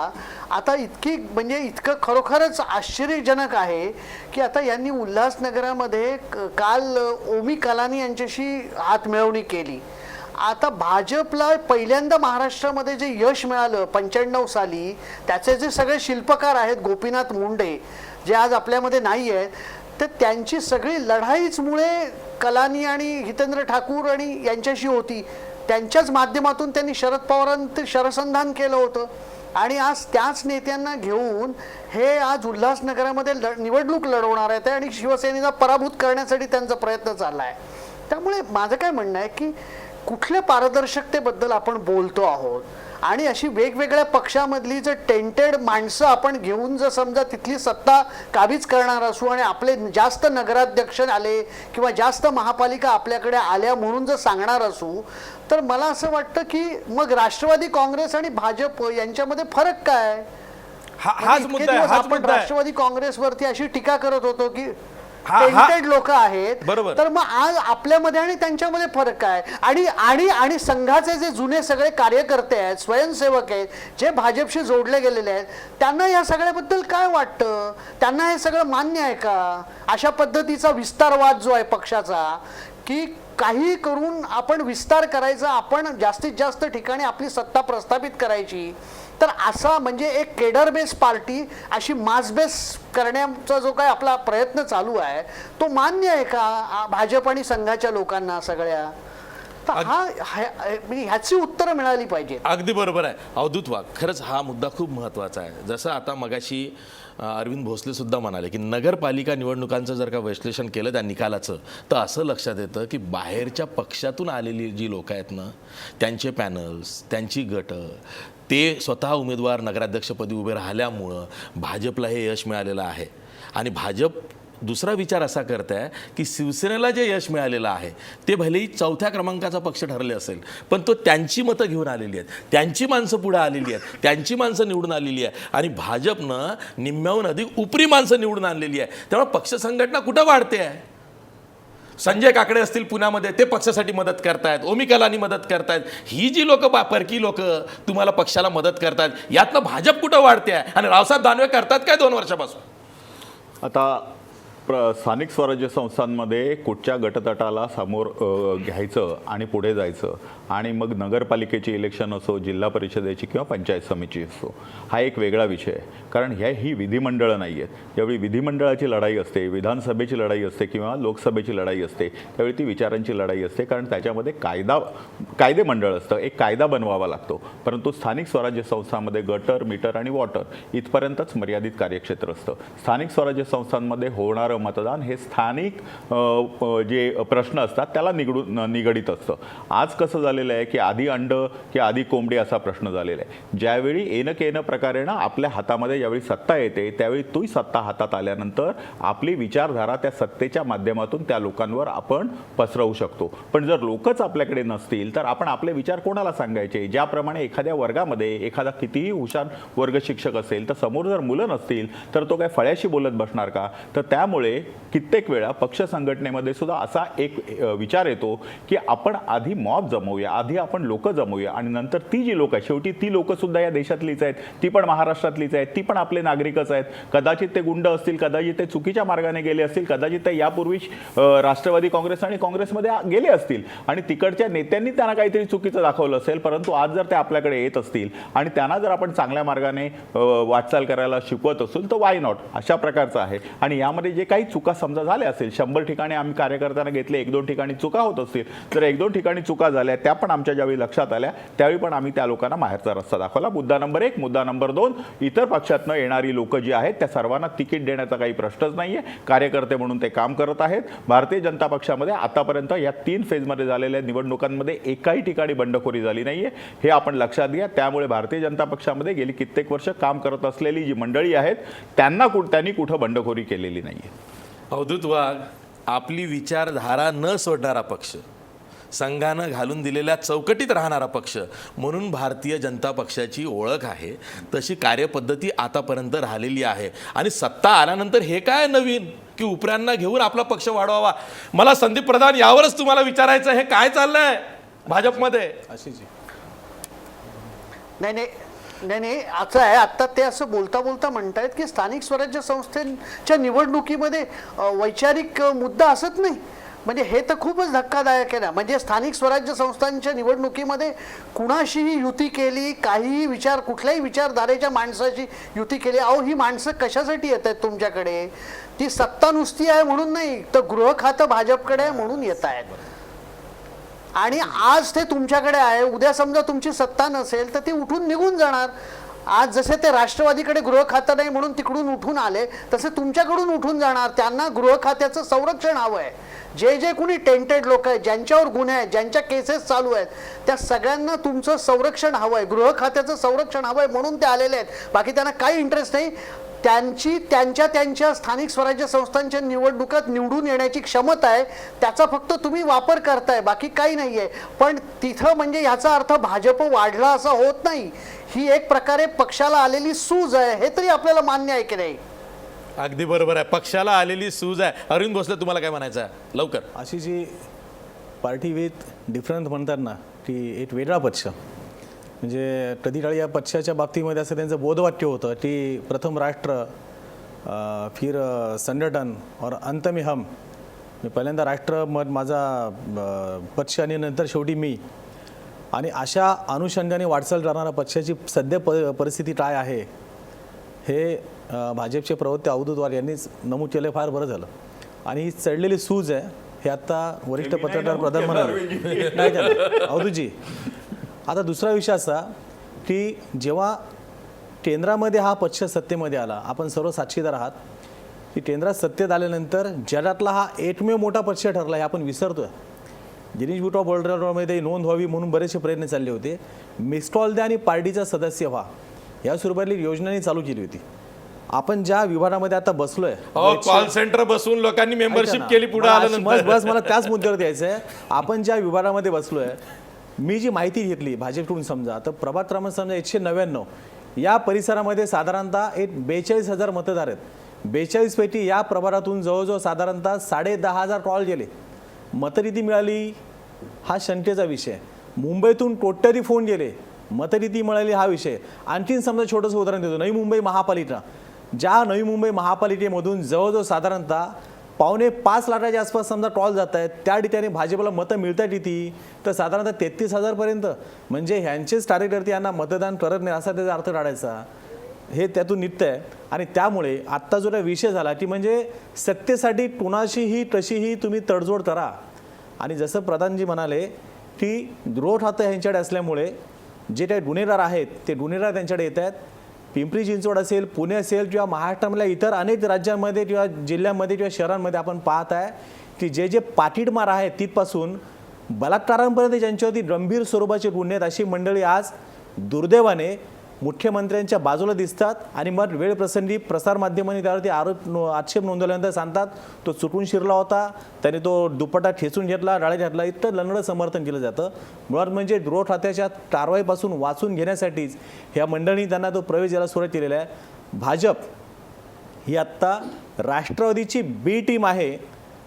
आता म्हणजे इतकं खरोखरच आश्चर्यजनक आहे की आता यांनी उल्हासनगरामध्ये काल ओमी कलानी यांच्याशी हातमिळवणी केली. आता भाजपला पहिल्यांदा महाराष्ट्रामध्ये जे यश मिळालं 95 साली, त्याचे जे सगळे शिल्पकार आहेत गोपीनाथ मुंडे जे आज आपल्यामध्ये नाही आहेत, तर त्यांची सगळी लढाईचमुळे कलानी आणि हितेंद्र ठाकूर आणि यांच्याशी होती. त्यांच्याच माध्यमातून त्यांनी शरद पवारांचं शरसंधान केलं होतं. आणि आज त्याच नेत्यांना घेऊन हे आज उल्हासनगरामध्ये निवडणूक लढवणार आहेत आणि शिवसेनेला पराभूत करण्यासाठी त्यांचा प्रयत्न चालला आहे. त्यामुळे माझं काय म्हणणं आहे की कुठल्या पारदर्शकतेबद्दल आपण बोलतो आहोत आणि अशी वेगवेगळ्या पक्षामधली जर टेंटेड माणसं आपण घेऊन जर समजा तिथली सत्ता काबीज करणार असू आणि आपले जास्त नगराध्यक्ष आले किंवा जास्त महापालिका आपल्याकडे आल्या म्हणून जर सांगणार असू, तर मला असं वाटतं की मग राष्ट्रवादी काँग्रेस आणि भाजप यांच्यामध्ये फरक काय? हाच मुद्दा आहे. आपण राष्ट्रवादी काँग्रेसवरती अशी टीका करत होतो की टेंटेड लोक आहेत, तर मग आज आपल्यामध्ये आणि त्यांच्यामध्ये फरक काय? आणि आणि आणि संघाचे जे जुने सगळे कार्यकर्ते आहेत, स्वयंसेवक आहेत, जे भाजपशी जोडले गेलेले आहेत, त्यांना या सगळ्याबद्दल काय वाटतं? त्यांना हे सगळं मान्य आहे का? अशा पद्धतीचा विस्तारवाद जो आहे पक्षाचा की काही करून आपण विस्तार करायचा, आपण जास्तीत जास्त ठिकाणी आपली सत्ता प्रस्थापित करायची, तर असा म्हणजे एक केडर बेस पार्टी अशी मास बेस करण्याचा जो काय आपला प्रयत्न चालू आहे तो मान्य आहे का भाजप आणि संघाच्या लोकांना सगळ्या? तर म्हणजे ह्याची उत्तरं मिळाली पाहिजेत. अगदी बरोबर आहे अवधूत वाघ. खरंच हा मुद्दा खूप महत्त्वाचा आहे. जसं आता मगाशी अरविंद भोसले सुद्धा म्हणाले की नगरपालिका निवडणुकांचं जर का विश्लेषण केलं त्या निकालाचं तर असं लक्षात येतं की बाहेरच्या पक्षातून आलेली जी लोक आहेत ना त्यांचे पॅनल्स, त्यांची गटं, ते स्वतः उमेदवार नगराध्यक्षपदी उभे राहिल्यामुळं भाजपला हे यश मिळालेलं आहे. आणि भाजप दुसरा विचार असा करत आहे की शिवसेनेला जे यश मिळालेलं आहे ते भलेही 4थ्या क्रमांकाचा पक्ष ठरले असेल पण तो त्यांची मतं घेऊन आलेली आहेत, त्यांची माणसं पुढे आलेली आहेत, त्यांची माणसं निवडून आलेली आहे आणि भाजपनं निम्म्याहून अधिक उपरी माणसं निवडून आणलेली आहे. त्यामुळे पक्ष संघटना कुठं वाढते आहे? संजय काकडे असतील पुण्यामध्ये, ते पक्षासाठी मदत करतायत, ओमी कलानी मदत करतायत. ही जी लोक परकी लोक तुम्हाला पक्षाला मदत करतात, यातनं भाजप कुठं वाढते आहे? आणि रावसाहेब दानवे करतात काय 2 वर्षापासून? आता स्थानिक स्वराज्य संस्थांमध्ये कुठच्या गटतटाला समोर घ्यायचं आणि पुढे जायचं आणि मग नगरपालिकेची इलेक्शन असो, जिल्हा परिषदेची किंवा पंचायत समिती असो, हा एक वेगळा विषय आहे. कारण ही विधिमंडळं नाही आहेत. ज्यावेळी विधिमंडळाची लढाई असते, विधानसभेची लढाई असते किंवा लोकसभेची लढाई असते त्यावेळी ती विचारांची लढाई असते. कारण त्याच्यामध्ये कायदे मंडळ असतं, एक कायदा बनवावा लागतो. परंतु स्थानिक स्वराज्य संस्थांमध्ये गटर, मीटर आणि वॉटर इथपर्यंतच मर्यादित कार्यक्षेत्र असतं. स्थानिक स्वराज्य संस्थांमध्ये होणारं मतदान हे स्थानिक जे प्रश्न असतात त्याला निगडीत असतं. आज कसं झालेलं आहे की आधी अंड की आधी कोंबडी असा प्रश्न झालेला आहे. ज्यावेळी येणं प्रकारेनं आपल्या हातामध्ये ज्यावेळी सत्ता येते त्यावेळी तोही सत्ता हातात आल्यानंतर आपली विचारधारा त्या सत्तेच्या माध्यमातून त्या लोकांवर आपण पसरवू शकतो. पण जर लोकच आपल्याकडे नसतील तर आपण आपले विचार कोणाला सांगायचे? ज्याप्रमाणे एखाद्या वर्गामध्ये एखादा कितीही हुशार वर्ग शिक्षक असेल तर समोर जर मुलं नसतील तर तो काय फळ्याशी बोलत बसणार का? तर त्यामुळे कित्येक वेळा पक्ष संघटनेमध्ये सुद्धा असा एक विचार येतो की आपण आधी मॉब जमवूया, आधी आपण लोक जमवूया आणि नंतर ती जी लोक आहेत, शेवटी ती लोक सुद्धा या देशातलीच आहेत, ती पण महाराष्ट्रातलीच आहेत, ती पण आपले नागरिकच आहेत. कदाचित ते गुंड असतील, कदाचित ते चुकीच्या मार्गाने गेले असतील, कदाचित ते यापूर्वी राष्ट्रवादी काँग्रेस आणि काँग्रेसमध्ये गेले असतील आणि तिकडच्या नेत्यांनी त्यांना काहीतरी चुकीचं दाखवलं असेल. परंतु आज जर ते आपल्याकडे येत असतील आणि त्यांना जर आपण चांगल्या मार्गाने वाटचाल करायला शिकवत असेल तर वाय नॉट, अशा प्रकारचं आहे. आणि यामध्ये जे काही चुका समजा झाल्या असेल, 100 ठिकाणी आम्ही कार्यकर्त्यांना घेतले, 1-2 ठिकाणी चुका होत असतील तर 1-2 ठिकाणी चुका झाल्या त्या पण आमच्या ज्यावेळी लक्षात आल्या त्यावेळी पण आम्ही त्या लोकांना बाहेरचा रस्ता दाखवला. मुद्दा नंबर 1. मुद्दा नंबर 2, इतर पक्षातनं येणारी लोक जी आहेत त्या सर्वांना तिकीट देण्याचा काही प्रश्नच नाहीये. कार्यकर्ते म्हणून ते काम करत आहेत. भारतीय जनता पक्षामध्ये आतापर्यंत या 3 फेजमध्ये झालेल्या निवडणुकांमध्ये एकाही ठिकाणी बंडखोरी झाली नाहीये, हे आपण लक्षात घ्या. त्यामुळे भारतीय जनता पक्षामध्ये गेली कित्येक वर्ष काम करत असलेली जी मंडळी आहेत त्यांनी कुठं बंडखोरी केलेली नाहीये. अवधूत वाघ, आपली विचारधारा न सोडणारा पक्ष, संघानं घालून दिलेल्या चौकटीत राहणारा पक्ष म्हणून भारतीय जनता पक्षाची ओळख आहे. तशी कार्यपद्धती आतापर्यंत राहिलेली आहे. आणि सत्ता आल्यानंतर हे काय नवीन की उपऱ्यांना घेऊन आपला पक्ष वाढवावा? मला संदीप प्रधान यावरच तुम्हाला विचारायचं, हे काय चाललंय भाजपमध्ये? नाही असं आहे. आता ते असं बोलता म्हणतायत की स्थानिक स्वराज्य संस्थेच्या निवडणुकीमध्ये वैचारिक मुद्दा असत नाही. म्हणजे हे तर खूपच धक्कादायक आहे ना. म्हणजे स्थानिक स्वराज्य संस्थांच्या निवडणुकीमध्ये कुणाशीही युती केली, काहीही विचार, कुठल्याही विचारधारेच्या माणसाची युती केली. अहो, ही माणसं कशासाठी येत आहेत तुमच्याकडे? ती सत्ता नुसती आहे म्हणून नाही, तर गृह खातं भाजपकडे आहे म्हणून येत आहेत. आणि आज ते तुमच्याकडे आहे, उद्या समजा तुमची सत्ता नसेल तर ते उठून निघून जाणार. आज जसे ते राष्ट्रवादीकडे गृह खातं नाही म्हणून तिकडून उठून आले तसे तुमच्याकडून उठून जाणार. त्यांना गृह खात्याचं संरक्षण हवं आहे. जे कुणी टेंटेड लोक आहेत, ज्यांच्यावर गुन्हे आहेत, ज्यांच्या केसेस चालू आहेत, त्या सगळ्यांना तुमचं संरक्षण हवं आहे, गृह खात्याचं संरक्षण हवं आहे म्हणून ते आलेले आहेत. बाकी त्यांना काही इंटरेस्ट नाही. त्यांच्या स्थानिक स्वराज्य संस्थांच्या निवडणुकात निवडून येण्याची क्षमता आहे, त्याचा फक्त तुम्ही वापर करताय, बाकी काही नाही आहे. पण तिथं म्हणजे ह्याचा अर्थ भाजप वाढला असा होत नाही. ही एक प्रकारे पक्षाला आलेली सूज आहे, हे तरी आपल्याला मान्य आहे की नाही? अगदी बरोबर आहे, पक्षाला आलेली सूज आहे. अरविंद भोसले, तुम्हाला काय म्हणायचं आहे लवकर? अशी जी पार्टी विथ डिफरन्स म्हणतात ना, की एक वेगळा पक्ष, म्हणजे कधीकाळी या पक्षाच्या बाबतीमध्ये असं त्यांचं बोधवाक्य होतं की प्रथम राष्ट्र, फिर संघटन और अंत में हम. पहिल्यांदा राष्ट्र, मग माझा पक्ष आणि नंतर शेवटी मी. आणि अशा अनुषंगाने वाटचाल करणारा पक्षाची सध्या परिस्थिती काय आहे हे भाजपचे प्रवक्ते अवधूत वाघ यांनीच नमूद केलं. फार बरं झालं. आणि ही चढलेली सूज आहे हे आता वरिष्ठ पत्रकार प्रधान म्हणाले नाही त्याला अवधूतजी. आता दुसरा विषय असा की जेव्हा केंद्रामध्ये हा पक्ष सत्तेमध्ये आला, आपण सर्व साक्षीदार आहात की केंद्रात सत्तेत आल्यानंतर जगातला हा एकमेव मोठा पक्ष ठरला हे आपण विसरतोय. गिनीज बुक ऑफ वर्ल्ड रेकॉर्डमध्ये नोंद व्हावी म्हणून बरेचसे प्रयत्न चालले होते. मिसकॉल द्या आणि पार्टीचा सदस्य व्हा या स्वरूपातली योजनांनी चालू केली होती. आपण ज्या विभागामध्ये आता बसलोय, कॉल सेंटर बसून लोकांनी मेंबरशिप केली पुढे आल्यानंतर, बस मला त्याच मुद्द्यावर द्यायचं आहे. आपण ज्या विभागामध्ये बसलोय, मी जी माहिती घेतली भाजपकडून समजा, तर प्रभाग क्रमांक समजा 199 या परिसरामध्ये साधारणतः एक 42,000 मतदार आहेत. 42 पैकी या प्रभागातून जवळजवळ साधारणतः 10,500 कॉल गेले. मतं किती मिळाली हा शंकेचा विषय. मुंबईतून कोट्यवधी फोन गेले, मतं किती मिळाली हा विषय. आणखीन समजा छोटंसं उदाहरण देतो. नवी मुंबई महापालिका, ज्या नवी मुंबई महापालिकेमधून जवळजवळ साधारणतः 4.5 लाखाच्या आसपास समजा कॉल जात आहेत, त्या ठिकाणी भाजपला मतं मिळतात किती, तर साधारणतः 33,000पर्यंत. म्हणजे ह्यांचेच कार्यकर्ते यांना मतदान करत नाही असा त्याचा अर्थ काढायचा, हे त्यातून निघतं आहे. आणि त्यामुळे आत्ता जो विषय झाला की म्हणजे सत्तेसाठी कुणाशीही कशीही तुम्ही तडजोड करा. आणि जसं प्रधानजी म्हणाले की द्रोह खातं ह्यांच्याकडे असल्यामुळे जे काही गुन्हेगार आहेत ते गुन्हेगार त्यांच्याकडे येत आहेत. पिंपरी चिंचवड असेल, पुणे असेल किंवा महाराष्ट्रामधल्या इतर अनेक राज्यांमध्ये किंवा जिल्ह्यांमध्ये किंवा शहरांमध्ये आपण पाहत आहे की जे जे पाकीटमार आहेत तिथपासून बलात्कारांपर्यंत ज्यांच्यावरती गंभीर स्वरूपाचे गुन्हे आहेत, अशी मंडळी आज दुर्दैवाने मुख्यमंत्र्यांच्या बाजूला दिसतात. आणि मग वेळ प्रसंगी प्रसारमाध्यमांनी त्यावरती आक्षेप नोंदवल्यानंतर सांगतात तो चुकून शिरला होता, त्याने तो दुपट्टा ठेचून घेतला, डाळे घातला, इतकं लंगडं समर्थन केलं जातं. मुळात म्हणजे द्रोह खात्याच्या कारवाईपासून वाचून घेण्यासाठीच ह्या मंडळींनी त्यांना तो प्रवेश द्यायला सुरुवात केलेला आहे. भाजप ही आत्ता राष्ट्रवादीची बी टीम आहे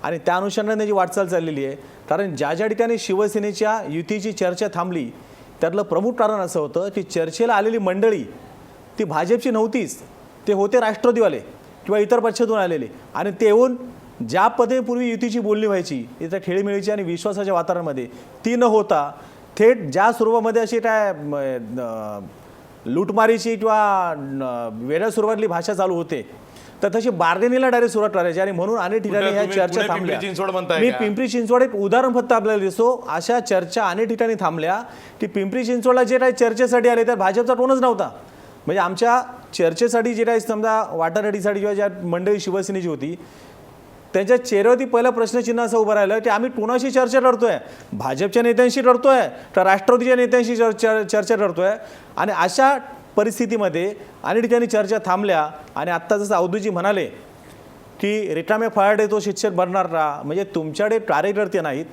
आणि त्या अनुषंगाने त्याची वाटचाल चाललेली आहे. कारण ज्या ज्या ठिकाणी शिवसेनेच्या युतीची चर्चा थांबली त्यातलं प्रमुख कारण असं होतं की चर्चेला आलेली मंडळी ती भाजपची नव्हतीच, ते होते राष्ट्रवादीवाले किंवा इतर पक्षातून आलेले. आणि ते येऊन ज्या पद्धतीपूर्वी युतीची बोलणी व्हायची इथं खेळीमेळीची आणि विश्वासाच्या वातावरणामध्ये, ती न होता थेट ज्या स्वरूपामध्ये अशी काय लूटमारीची किंवा वेगळ्या स्वरूपातली भाषा चालू होते, तर तशी बार्गेनिंगला डायरेक्ट सुरुवात करायची. आणि म्हणून अनेक ठिकाणी ह्या चर्चा थांबल्या. मी पिंपरी चिंचवड एक उदाहरण फक्त आपल्याला दिसतो. अशा चर्चा अनेक ठिकाणी थांबल्या की पिंपरी चिंचवडला जे काही चर्चेसाठी आले त्यात भाजपचा कोणच नव्हता. म्हणजे आमच्या चर्चेसाठी जे काही समजा वाटाघाटीसाठी किंवा ज्या मंडळी शिवसेनेची होती त्यांच्या चेहऱ्यावरती पहिला प्रश्नचिन्ह असं उभं राहिलं की आम्ही कोणाशी चर्चा करतोय, भाजपच्या नेत्यांशी करतोय तर राष्ट्रवादीच्या नेत्यांशी चर्चा करतोय. आणि अशा परिस्थितीमध्ये अनेक ठिकाणी चर्चा थांबल्या. आणि आत्ता जसं अवधूतजी म्हणाले की रिकामे फळाडे तो शिक्षक बनणार का, म्हणजे तुमच्याकडे कार्यकर्ते नाहीत,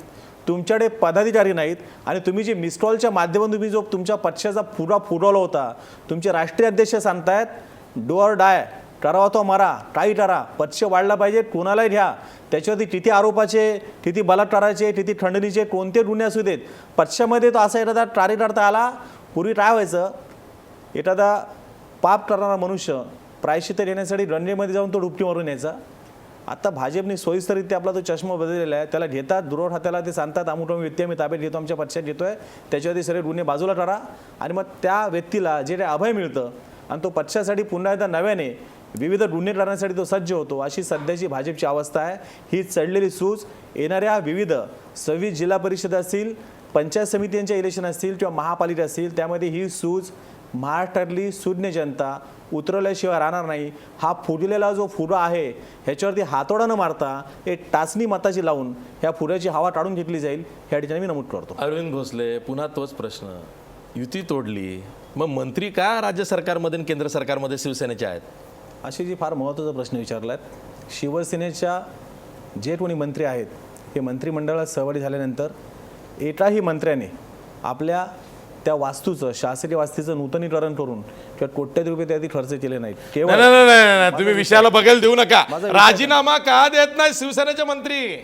तुमच्याकडे पदाधिकारी नाहीत आणि तुम्ही जे मिसकॉलच्या माध्यमातून तुम्ही जो तुमच्या पक्षाचा पुरा फुटवला होता, तुमचे राष्ट्रीय अध्यक्ष सांगतायत डू ऑर डाय, करावा तो मरा, काही करा, पक्ष वाढला पाहिजे, कोणालाही घ्या, त्याच्यावरती किती आरोपाचे, किती बलात्काराचे, किती खंडणीचे कोणते गुन्हे असू देत, पक्षामध्ये तो असा एखादा कार्यकर्ता आला. पूर्वी काय व्हायचं, एखादा पाप करणारा मनुष्य प्रायश्चित्त देण्यासाठी गंगेमध्ये जाऊन तो डुबकी मारून यायचा. आता भाजपने सोयीस्कररित्या आपला तो चष्मा बदललेला आहे. त्याला घेतात, द्रोह खात्याला ते सांगतात अमुक व्यक्ती आम्ही ताब्यात घेतो, आमच्या पक्षात घेतोय, त्याच्यावरती सगळे गुन्हे बाजूला करा. आणि मग त्या व्यक्तीला जे काही अभय मिळतं आणि तो पक्षासाठी पुन्हा एकदा नव्याने विविध गुन्हे करण्यासाठी तो सज्ज होतो. अशी सध्याची भाजपची अवस्था आहे. ही चढलेली सूज येणाऱ्या विविध 26 जिल्हा परिषद असतील, पंचायत समित्यांच्या इलेक्शन असतील किंवा महापालिका असतील, त्यामध्ये ही सूज महाराष्ट्रातली शून्य जनता उतरवल्याशिवाय राहणार नाही. हा फुटलेला जो फुगा आहे ह्याच्यावरती हातोडा न मारता एक टाचणी मताची लावून ह्या फुग्याची हवा काढून घेतली जाईल, ह्या ठिकाणी मी नमूद करतो. अरविंद भोसले, पुन्हा तोच प्रश्न, युती तोडली, मग मंत्री का राज्य सरकारमध्ये आणि केंद्र सरकारमध्ये शिवसेनेचे आहेत? अशी जी फार महत्त्वाचा प्रश्न विचारलात. शिवसेनेच्या जे कोणी मंत्री आहेत हे मंत्रिमंडळात सहभागी झाल्यानंतर एकाही मंत्र्याने आपल्या त्या वास्तूचं, शासकीय वास्तूचं नूतनीकरण करून किंवा कोट्यवधी रुपये त्यासाठी खर्च केले नाहीत. केवळ तुम्ही विषयाला बघायला देऊ नका. राजीनामा का देत नाही शिवसेनेचे मंत्री?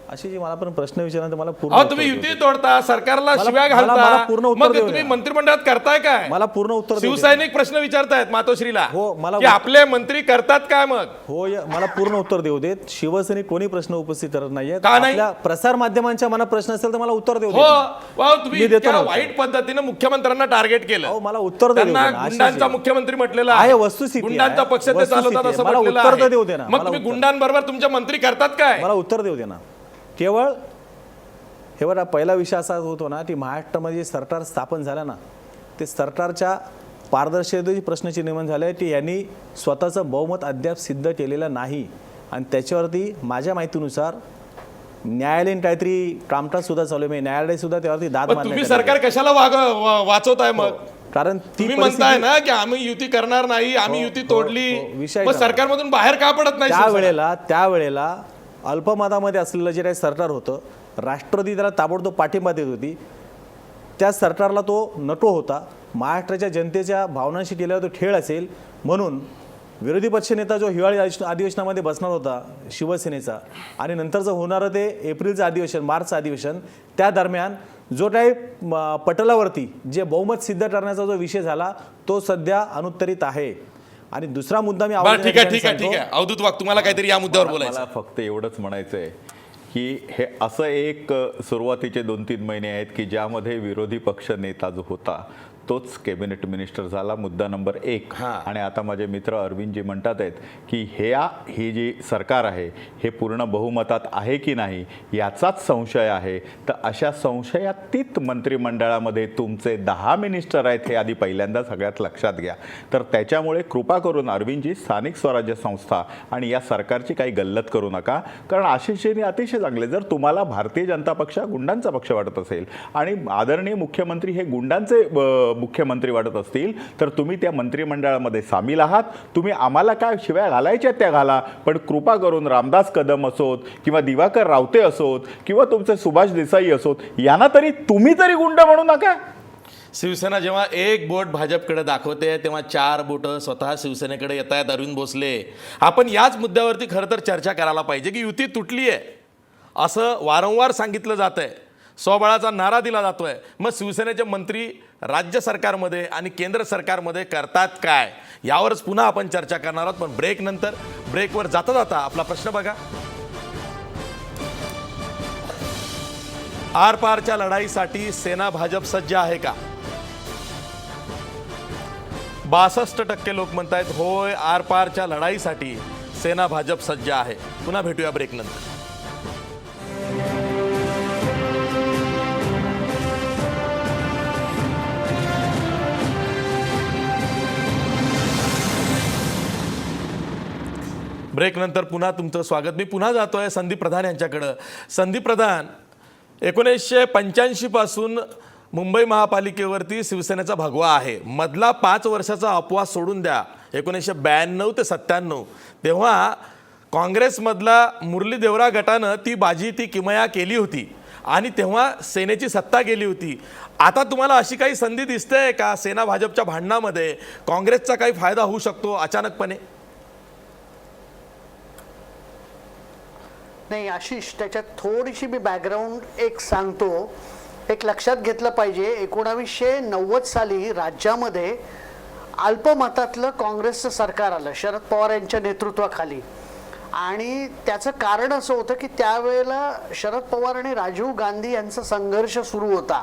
अशी जी मला पण प्रश्न विचारल्यानंतर मला पूर्ण तुम्ही युती तोडता, सरकारला शिव्या घालता, मग तुम्ही मंत्रिमंडळात करताय काय? मला पूर्ण उत्तर. शिवसैनिक प्रश्न विचारतायत मातोश्रीला, हो मला की आपले मंत्री करतात काय मग? हो, मला पूर्ण उत्तर देऊ देत. शिवसैनिक कोणी प्रश्न उपस्थित करत नाहीये. का नाही? प्रसार माध्यमांच्या मनात प्रश्न असेल तर मला उत्तर देऊ देत. तुम्ही वाईट पद्धतीने मुख्यमंत्र्यांना टार्गेट केलं. मला उत्तर देऊ दे. गुंडांचा मुख्यमंत्री म्हटलेला आहे, वस्तुस्थिती गुंडांचा पक्ष ते चालवतात असं मला म्हटलेलं उत्तर आहे. देऊ दे ना. मग तुम्ही गुंडांबरोबर तुमच्या मंत्री करतात काय? मला उत्तर देऊ दे ना. केवळ हे बघा, पहिला विषय असा होतो ना की महाराष्ट्रामध्ये जे सरकार स्थापन झालं ना, ते सरकारच्या पारदर्शकतेची प्रश्नाची निर्माण झालं आहे की यांनी स्वतःचं बहुमत अद्याप सिद्ध केलेलं नाही. आणि त्याच्यावरती माझ्या माहितीनुसार न्यायालयीन काहीतरी कामकाज सुद्धा चालू आहे. म्हणजे न्यायालय सुद्धा त्यावरती दाद पण मानण्यात तुम्ही आलेलं आहे. सरकार कशाला वाचवताय मग? कारण ती तुम्ही म्हणताय ना की आम्ही युती करणार नाही, आम्ही युती तोडली, विषय मग काय? सरकारमधून बाहेर का पडत नाही शिवसेना? त्यावेळेला अल्पमतामध्ये असलेलं जे काही सरकार होतं, राष्ट्रवादी त्याला ताबडतोब पाठिंबा देत होती. त्या सरकारला तो नको होता. महाराष्ट्राच्या जनतेच्या भावनांशी केलेला तो खेळ असेल म्हणून विरोधी पक्षनेता जो हिवाळी अधिवेशनामध्ये बसणार होता शिवसेनेचा, आणि नंतरचं होणारं ते एप्रिलचं अधिवेशन, मार्चचं अधिवेशन, त्या दरम्यान जो काही पटलावरती जे बहुमत सिद्ध करण्याचा जो विषय झाला तो सध्या अनुत्तरित आहे. आणि दुसरा मुद्दा मी ठीक आहे अवधूत वाघ, तुम्हाला काहीतरी या मुद्द्यावर बोलायचं? मला फक्त एवढंच म्हणायचं आहे की हे असं एक सुरुवातीचे 2-3 महिने आहेत की ज्यामध्ये विरोधी पक्ष नेता जो होता तोच कॅबिनेट मिनिस्टर झाला, मुद्दा नंबर 1. आणि आता माझे मित्र अरविंदजी म्हणतात आहेत की ही जी सरकार आहे हे पूर्ण बहुमतात आहे की नाही याचाच संशय आहे. तर अशा संशयातीत मंत्रिमंडळामध्ये तुमचे 10 मिनिस्टर आहेत हे आधी पहिल्यांदा सगळ्यात लक्षात घ्या. तर त्याच्यामुळे कृपा करून अरविंदजी स्थानिक स्वराज्य संस्था आणि या सरकारची काही गल्लत करू नका. कारण आशिषजींनी अतिशय चांगले, जर तुम्हाला भारतीय जनता पक्ष गुंडांचा पक्ष वाटत असेल आणि आदरणीय मुख्यमंत्री हे गुंडांचे मुख्यमंत्री वाटत असतील तर तुम्ही त्या मंत्रिमंडळामध्ये सामील आहात. तुम्ही आम्हाला काय शिव्या घालायच्या त्या घाला, पण कृपा करून रामदास कदम असोत किंवा दिवाकर रावते असोत किंवा तुमचे सुभाष देसाई असोत यांना तरी तुम्ही तरी गुंड म्हणू नका. शिवसेना जेव्हा एक बोट भाजपकडे दाखवते तेव्हा 4 बोटं स्वतः शिवसेनेकडे येत आहेत. अरविंद भोसले, आपण याच मुद्द्यावरती खरं तर चर्चा करायला पाहिजे की युती तुटली आहे असं वारंवार सांगितलं जात आहे, स्वबळाचा नारा दिला जातोय. मग शिवसेनेचे मंत्री राज्य सरकारमध्ये आणि केंद्र सरकारमध्ये करतात काय, यावरच पुन्हा आपण चर्चा करणार आहोत. पण ब्रेक नंतर, ब्रेकवर जाता जाता आपला प्रश्न बघा. आरपारच्या लढाईसाठी सेना भाजप सज्ज आहे का? 62% लोक म्हणतायत होय, आरपारच्या लढाईसाठी सेना भाजप सज्ज आहे. पुन्हा भेटूया ब्रेक नंतर. ब्रेक नंतर पुन्हा तुमचं स्वागत. मी पुन्हा जातोय संदीप प्रधान यांच्याकडं. संदीप प्रधान, 1985 पासून मुंबई महापालिकेवरती शिवसेनेचा भगवा आहे. मधला 5 वर्षाचा अपवास सोडून द्या, 1992 ते 97 तेव्हा काँग्रेसमधला मुरली देवरा गटानं ती बाजी, ती किमया केली होती आणि तेव्हा सेनेची सत्ता गेली होती. आता तुम्हाला अशी काही संधी दिसते का सेना भाजपच्या भांडणामध्ये काँग्रेसचा काही फायदा होऊ शकतो अचानकपणे? नाही आशिष, त्याच्यात थोडीशी मी बॅकग्राऊंड एक सांगतो. एक लक्षात घेतलं पाहिजे, 1990 साली राज्यामध्ये अल्पमतातलं काँग्रेसचं सरकार आलं शरद पवार यांच्या नेतृत्वाखाली. आणि त्याचं कारण असं होतं की त्यावेळेला शरद पवार आणि राजीव गांधी यांचा संघर्ष सुरू होता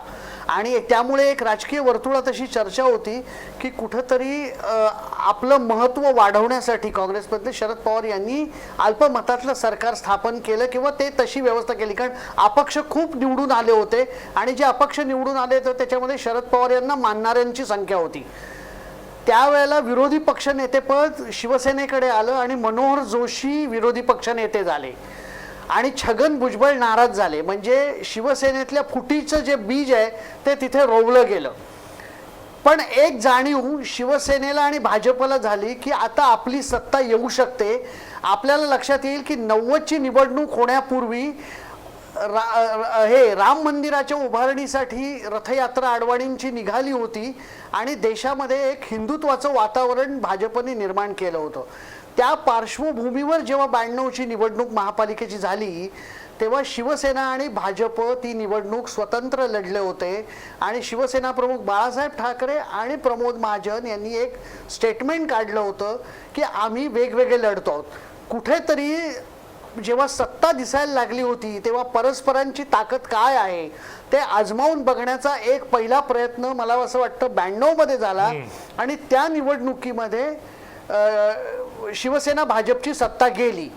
आणि त्यामुळे एक राजकीय वर्तुळात अशी चर्चा होती की कुठंतरी आपलं महत्त्व वाढवण्यासाठी काँग्रेसमधले शरद पवार यांनी अल्पमतातलं सरकार स्थापन केलं किंवा ते तशी व्यवस्था केली. कारण अपक्ष खूप निवडून आले होते आणि जे अपक्ष निवडून आले तर त्याच्यामध्ये शरद पवार यांना मानणाऱ्यांची संख्या होती. त्यावेळेला विरोधी पक्षनेतेपद शिवसेनेकडे आलं आणि मनोहर जोशी विरोधी पक्षनेते झाले आणि छगन भुजबळ नाराज झाले. म्हणजे शिवसेनेतल्या फुटीचं जे बीज आहे ते तिथे रोवलं गेलं. पण एक जाणीव शिवसेनेला आणि भाजपला झाली की आता आपली सत्ता येऊ शकते. आपल्याला लक्षात येईल की 90ची निवडणूक होण्यापूर्वी राम मंदिराच्या उभारणीसाठी रथयात्रा आडवाणींची निघाली होती आणि देशामध्ये एक हिंदुत्वाचं वातावरण भाजपने निर्माण केलं होतं. त्या पार्श्वभूमीवर जेव्हा 92ची निवडणूक महापालिकेची झाली तेव्हा शिवसेना आणि भाजप ती निवडणूक स्वतंत्र लढले होते आणि शिवसेना प्रमुख बाळासाहेब ठाकरे आणि प्रमोद महाजन यांनी एक स्टेटमेंट काढलं होतं की आम्ही वेगवेगळे लढतो आहोत. कुठेतरी जेव्हा सत्ता दिसायला लागली होती तेव्हा परस्परांची ताकद काय आहे ते आजमावून बघण्याचा एक पहिला प्रयत्न मला असं वाटतं 92 मध्ये झाला आणि त्या निवडणुकीमध्ये शिवसेना भाजपची सत्ता गेली.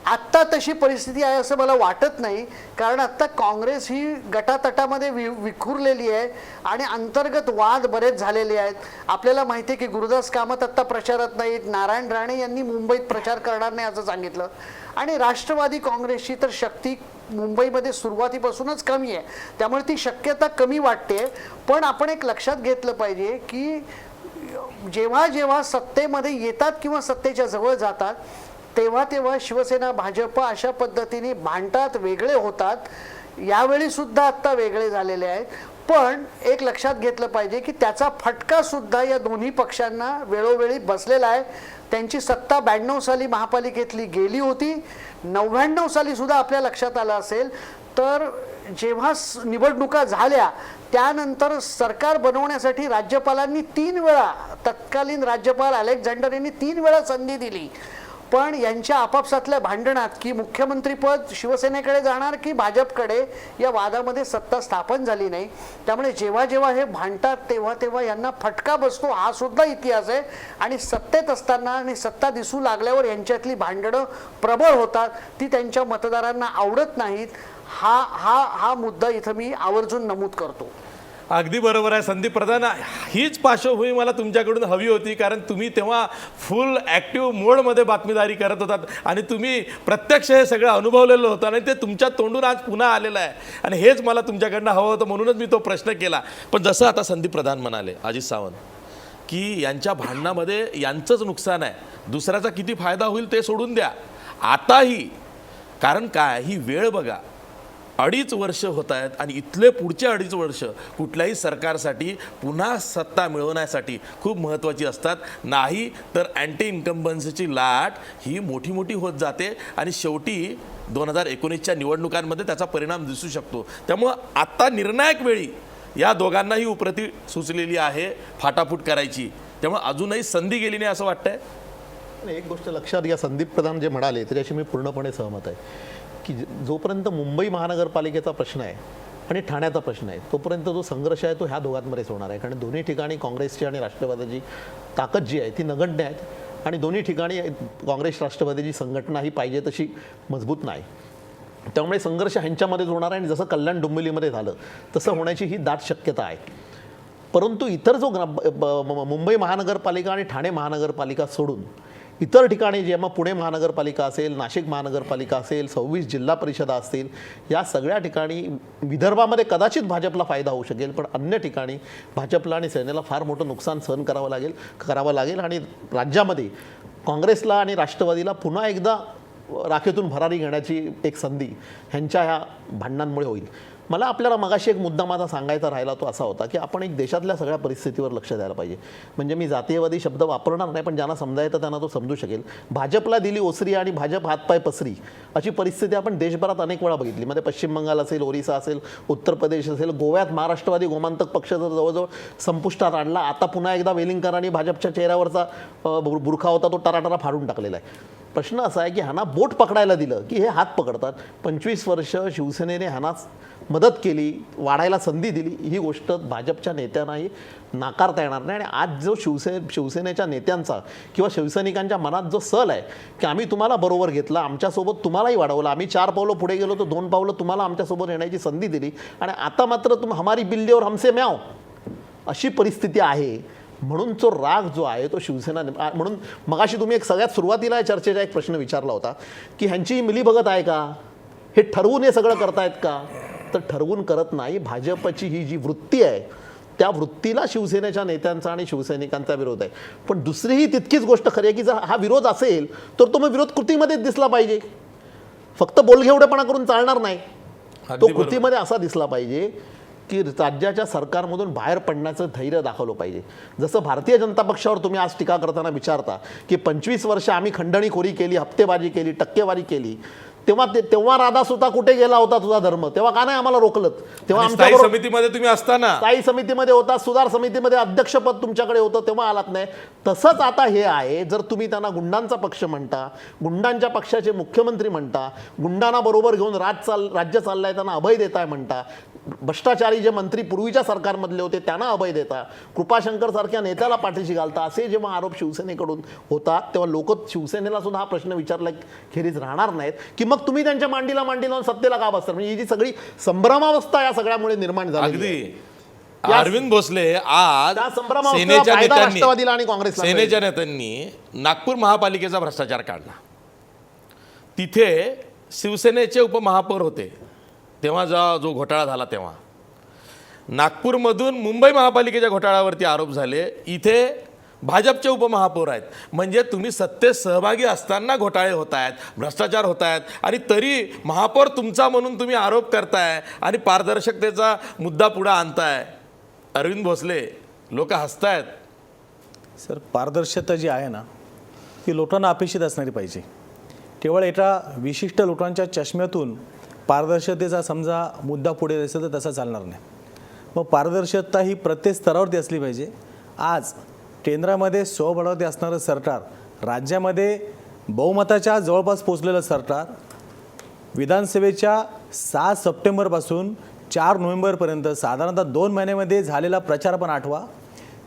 आत्ता तशी परिस्थिती आहे असं मला वाटत नाही, कारण आत्ता काँग्रेस ही गटातटामध्ये विखुरलेली आहे आणि अंतर्गत वाद बरेच झालेले आहेत. आपल्याला माहिती आहे की गुरुदास कामत आत्ता प्रचारात नाहीत, नारायण राणे यांनी मुंबईत प्रचार करणार नाही असं सांगितलं, आणि राष्ट्रवादी काँग्रेसची तर शक्ती मुंबईमध्ये सुरुवातीपासूनच कमी आहे, त्यामुळे ती शक्यता कमी वाटते. पण आपण एक लक्षात घेतलं पाहिजे की जेव्हा जेव्हा सत्तेमध्ये येतात किंवा सत्तेच्या जवळ जातात तेव्हा तेव्हा शिवसेना भाजप अशा पद्धतीने भांडतात, वेगळे होतात. यावेळी सुद्धा आत्ता वेगळे झालेले आहेत. पण एक लक्षात घेतलं पाहिजे की त्याचा फटका सुद्धा या दोन्ही पक्षांना वेळोवेळी बसलेला आहे. त्यांची सत्ता 92 साली महापालिकेतली गेली होती. 99 साली सुद्धा आपल्या लक्षात आलं असेल तर जेव्हा निवडणुका झाल्या त्यानंतर सरकार बनवण्यासाठी राज्यपालांनी 3 वेळा, तत्कालीन राज्यपाल अलेक्झांडर यांनी 3 वेळा संधी दिली. पण यांच्या आपापसातल्या भांडणात की मुख्यमंत्रीपद शिवसेनेकडे जाणार की भाजपकडे, या वादामध्ये सत्ता स्थापन झाली नाही. त्यामुळे जेव्हा जेव्हा हे भांडतात तेव्हा तेव्हा यांना फटका बसतो, हा सुद्धा इतिहास आहे. आणि सत्तेत असताना आणि सत्ता दिसू लागल्यावर यांच्यातली भांडणं प्रबळ होतात, ती त्यांच्या मतदारांना आवडत नाहीत. हा मुद्दा इथं मी आवर्जून नमूद करतो. अगदी बरोबर आहे संदीप प्रधान, हीच पार्श्वभूमी मला तुमच्याकडून हवी होती, कारण तुम्ही तेव्हा फुल ॲक्टिव्ह मोडमध्ये बातमीदारी करत होतात आणि तुम्ही प्रत्यक्ष हे सगळं अनुभवलेलं होतं आणि ते तुमच्या तोंडून आज पुन्हा आलेलं आहे आणि हेच मला तुमच्याकडनं हवं होतं, म्हणूनच मी तो प्रश्न केला. पण जसं आता संदीप प्रधान म्हणाले, अजित सावंत, की यांच्या भांडणामध्ये यांचंच नुकसान आहे, दुसऱ्याचा किती फायदा होईल ते सोडून द्या आताही. कारण काय, ही वेळ बघा, 2.5 वर्ष होत आहेत आणि इथले पुढचे 2.5 वर्ष कुठल्याही सरकारसाठी पुन्हा सत्ता मिळवण्यासाठी खूप महत्त्वाची असतात. नाही तर अँटी इन्कम्बन्सीची लाट ही मोठी मोठी होत जाते आणि शेवटी 2019च्या निवडणुकांमध्ये त्याचा परिणाम दिसू शकतो. त्यामुळं आत्ता निर्णायक वेळी या दोघांनाही उपरती सुचलेली आहे फाटाफूट करायची, त्यामुळे अजूनही संधी गेली नाही असं वाटतंय. एक गोष्ट लक्षात घ्या, संदीप प्रधान जे म्हणाले त्याच्याशी मी पूर्णपणे सहमत आहे की जोपर्यंत मुंबई महानगरपालिकेचा प्रश्न आहे आणि ठाण्याचा प्रश्न आहे तोपर्यंत जो संघर्ष आहे तो ह्या दोघांमध्येच होणार आहे. कारण दोन्ही ठिकाणी काँग्रेसची आणि राष्ट्रवादीची ताकद जी आहे ती नगण्य आहेत आणि दोन्ही ठिकाणी काँग्रेस राष्ट्रवादीची संघटना ही पाहिजे तशी मजबूत नाही. त्यामुळे संघर्ष ह्यांच्यामध्येच होणार आहे आणि जसं कल्याण डोंबिवलीमध्ये झालं तसं होण्याची ही दाट शक्यता आहे. परंतु इतर जो मुंबई महानगरपालिका आणि ठाणे महानगरपालिका सोडून इतर ठिकाणी जेव्हा पुणे महानगरपालिका असेल, नाशिक महानगरपालिका असेल, 26 जिल्हा परिषदा असतील, या सगळ्या ठिकाणी विदर्भामध्ये कदाचित भाजपला फायदा होऊ शकेल, पण अन्य ठिकाणी भाजपला आणि सेनेला फार मोठं नुकसान सहन करावं लागेल आणि राज्यामध्ये काँग्रेसला आणि राष्ट्रवादीला पुन्हा एकदा राखेतून भरारी घेण्याची एक संधी ह्यांच्या ह्या भांडणांमुळे होईल. मला आपल्याला मगाशी एक मुद्दा माझा सांगायचा राहिला तो असा होता की आपण एक देशातल्या सगळ्या परिस्थितीवर लक्ष द्यायला पाहिजे. म्हणजे मी जातीयवादी शब्द वापरणार नाही, पण ज्यांना समजायचं त्यांना तो समजू शकेल. भाजपला दिली ओसरी आणि भाजप हातपाय पसरी अशी परिस्थिती आपण देशभरात अनेक वेळा बघितली. मध्ये पश्चिम बंगाल असेल, ओरिसा असेल, उत्तर प्रदेश असेल, गोव्यात महाराष्ट्रवादी गोमांतक पक्ष जवळजवळ संपुष्टात आणला. आता पुन्हा एकदा वेलिंगकरांनी भाजपच्या चेहऱ्यावरचा बुरखा होता तो टराटरा फाडून टाकलेला आहे. प्रश्न असा आहे की ह्यांना बोट पकडायला दिलं की हे हात पकडतात. 25 वर्ष शिवसेनेने ह्यांना मदत केली, वाढायला संधी दिली, ही गोष्ट भाजपच्या नेत्यांनाही नाकारता येणार नाही. आणि आज जो शिवसेनेच्या नेत्यांचा किंवा शिवसैनिकांच्या मनात जो सल आहे की आम्ही तुम्हाला बरोबर घेतला, आमच्यासोबत तुम्हालाही वाढवलं, आम्ही 4 पावलं पुढे गेलो तर 2 पावलं तुम्हाला आमच्यासोबत येण्याची संधी दिली आणि आता मात्र हमारी बिल्ली और हमसे म्याव अशी परिस्थिती आहे. म्हणून तो राग जो आहे तो शिवसेना, म्हणून मगाशी तुम्ही एक सगळ्यात सुरुवातीला चर्चेचा एक प्रश्न विचारला होता की ह्यांची मिलीभगत आहे का, हे ठरवून हे सगळं करतायत का, तर ठरवून करत नाही. भाजपची ही जी वृत्ती आहे त्या वृत्तीला शिवसेनेच्या नेत्यांचा आणि शिवसैनिकांचा विरोध आहे. पण दुसरीही तितकीच गोष्ट खरी आहे की जर हा विरोध असेल तर तो मग विरोध कृतीमध्येच दिसला पाहिजे, फक्त बोलघेवढेपणा करून चालणार नाही. तो कृतीमध्ये असा दिसला पाहिजे की राज्याच्या सरकारमधून बाहेर पडण्याचं धैर्य दाखवलं पाहिजे. जसं भारतीय जनता पक्षावर तुम्ही आज टीका करताना विचारता की 25 वर्ष आम्ही खंडणीखोरी केली, हप्तेबाजी केली, टक्केवारी केली, तेव्हा राधासुता कुठे गेला होता तुझा धर्म? तेव्हा का नाही आम्हाला रोखलं? तेव्हा आणि स्थायी आमच्याबरोबर समितीमध्ये तुम्ही असताना स्थायी समितीमध्ये होता, सुधार समितीमध्ये अध्यक्षपद तुमच्याकडे होतं, तेव्हा आलात नाही. तसंच आता हे आहे, जर तुम्ही त्यांना गुंडांचा पक्ष म्हणता, गुंडांच्या पक्षाचे मुख्यमंत्री म्हणता, गुंडांना बरोबर घेऊन राज्य चाललंय, त्यांना अभय देताय म्हणता, भ्रष्टाचारी जे मंत्री पूर्वीच्या सरकारमधले होते त्यांना अभय देता, कृपाशंकर सारख्या नेत्याला पाठीशी घालता, असे जेव्हा आरोप शिवसेनेकडून होतात तेव्हा लोक शिवसेनेला सुद्धा हा प्रश्न विचारला खेरीज राहणार नाहीत की मग तुम्ही त्यांच्या मांडी लावून सत्तेला का बसतात. म्हणजे ही जी सगळी संभ्रमावस्था या सगळ्यामुळे निर्माण झाली. अगदी अरविंद भोसले आज त्या संभ्रमावस्थेचा सेनेच्या फायदा नेत्यांनी राष्ट्रवादीला आणि काँग्रेसला सेनेच्या नेत्यांनी नागपूर महापालिकेचा भ्रष्टाचार काढला. तिथे शिवसेनेचे उपमहापौर होते तेव्हा जो घोटाळा झाला, तेव्हा नागपूरमधून मुंबई महापालिकेच्या घोटाळ्यावरती आरोप झाले. इथे भाजपचे उपमहापौर आहेत. म्हणजे तुम्ही सत्तेत सहभागी असताना घोटाळे होत आहेत, भ्रष्टाचार होत आहेत, आणि तरी महापौर तुमचा म्हणून तुम्ही आरोप करताय आणि पारदर्शकतेचा मुद्दा पुढे आणताय. अरविंद भोसले, लोक हसतायत. सर, पारदर्शकता जी आहे ना ती लोकांना अपेक्षित असणारी पाहिजे. केवळ एका विशिष्ट लोकांच्या चष्म्यातून पारदर्शकतेचा समजा मुद्दा पुढे असेल तर तसा चालणार नाही. मग पारदर्शकता ही प्रत्येक स्तरावरती असली पाहिजे. आज केंद्रामध्ये स्वबळावरती असणारं सरकार, राज्यामध्ये बहुमताच्या जवळपास पोचलेलं सरकार, विधानसभेच्या 6 सप्टेंबरपासून 4 नोव्हेंबरपर्यंत साधारणतः 2 महिन्यामध्ये झालेला प्रचार पण आठवा.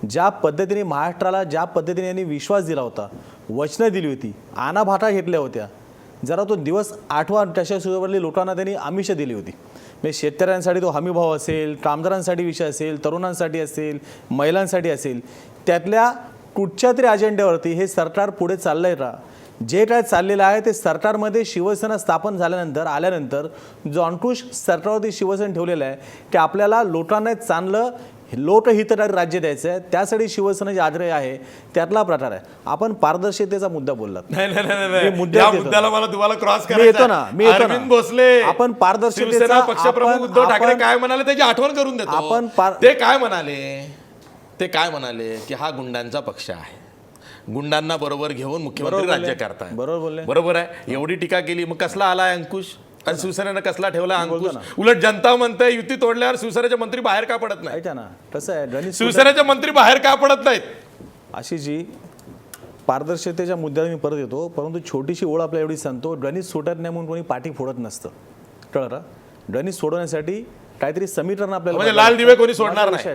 ज्या पद्धतीने महाराष्ट्राला, ज्या पद्धतीने यांनी विश्वास दिला होता, वचनं दिली होती, आनाभाटा घेतल्या होत्या, जरा तो दिवस आठवा. त्याच्यासोबतली लोकांना त्यांनी आमिष दिली होती. म्हणजे शेतकऱ्यांसाठी तो हमीभाव असेल, कामगारांसाठी विषय असेल, तरुणांसाठी असेल, महिलांसाठी असेल, त्यातल्या कुठच्या तरी अजेंड्यावरती हे सरकार पुढे चाललंय का? जे काय चाललेलं आहे ते सरकारमध्ये शिवसेना स्थापन झाल्यानंतर आल्यानंतर जो अंकुश सरकारवरती शिवसेना ठेवलेला आहे ते आपल्याला लोकांना चांगलं लोकहितकारी राज्य द्यायचं आहे, त्यासाठी शिवसेनेचे आग्रह आहे, त्यातला प्रकार आहे. आपण पारदर्शकतेचा मुद्दा बोललात. मुद्द्याला मला तुम्हाला क्रॉस करायचं आहे. मी येतो ना. अरविंद भोसले, आपण पारदर्शकतेचा शिवसेना पक्षप्रमुख उद्धव ठाकरे काय म्हणाले त्याची आठवण करून देतो. आपण ते काय म्हणाले की हा गुंडांचा पक्ष आहे, गुंडांना बरोबर घेऊन मुख्यमंत्री राज्य करताय. बरोबर बोलले. बरोबर आहे. एवढी टीका केली, मग कसला आलाय अंकुश? आणि शिवसेनेनं कसला ठेवला अंकुश? उलट जनता म्हणते युती तोडल्यावर शिवसेनेचे मंत्री बाहेर का पडत नाही? ऐका ना, कसं आहे, शिवसेनेचे मंत्री बाहेर का पडत नाहीत? अशी जी पारदर्शकतेच्या मुद्द्याला मी परत येतो, परंतु छोटीशी ओळ आपल्या एवढी सांगतो, गणित सोडत नाही म्हणून कोणी पाठी फोडत नसतं. कळलं? गणित सोडवण्यासाठी काहीतरी समीकरण आपल्याला, म्हणजे लाल दिवे कोणी सोडणार नाही.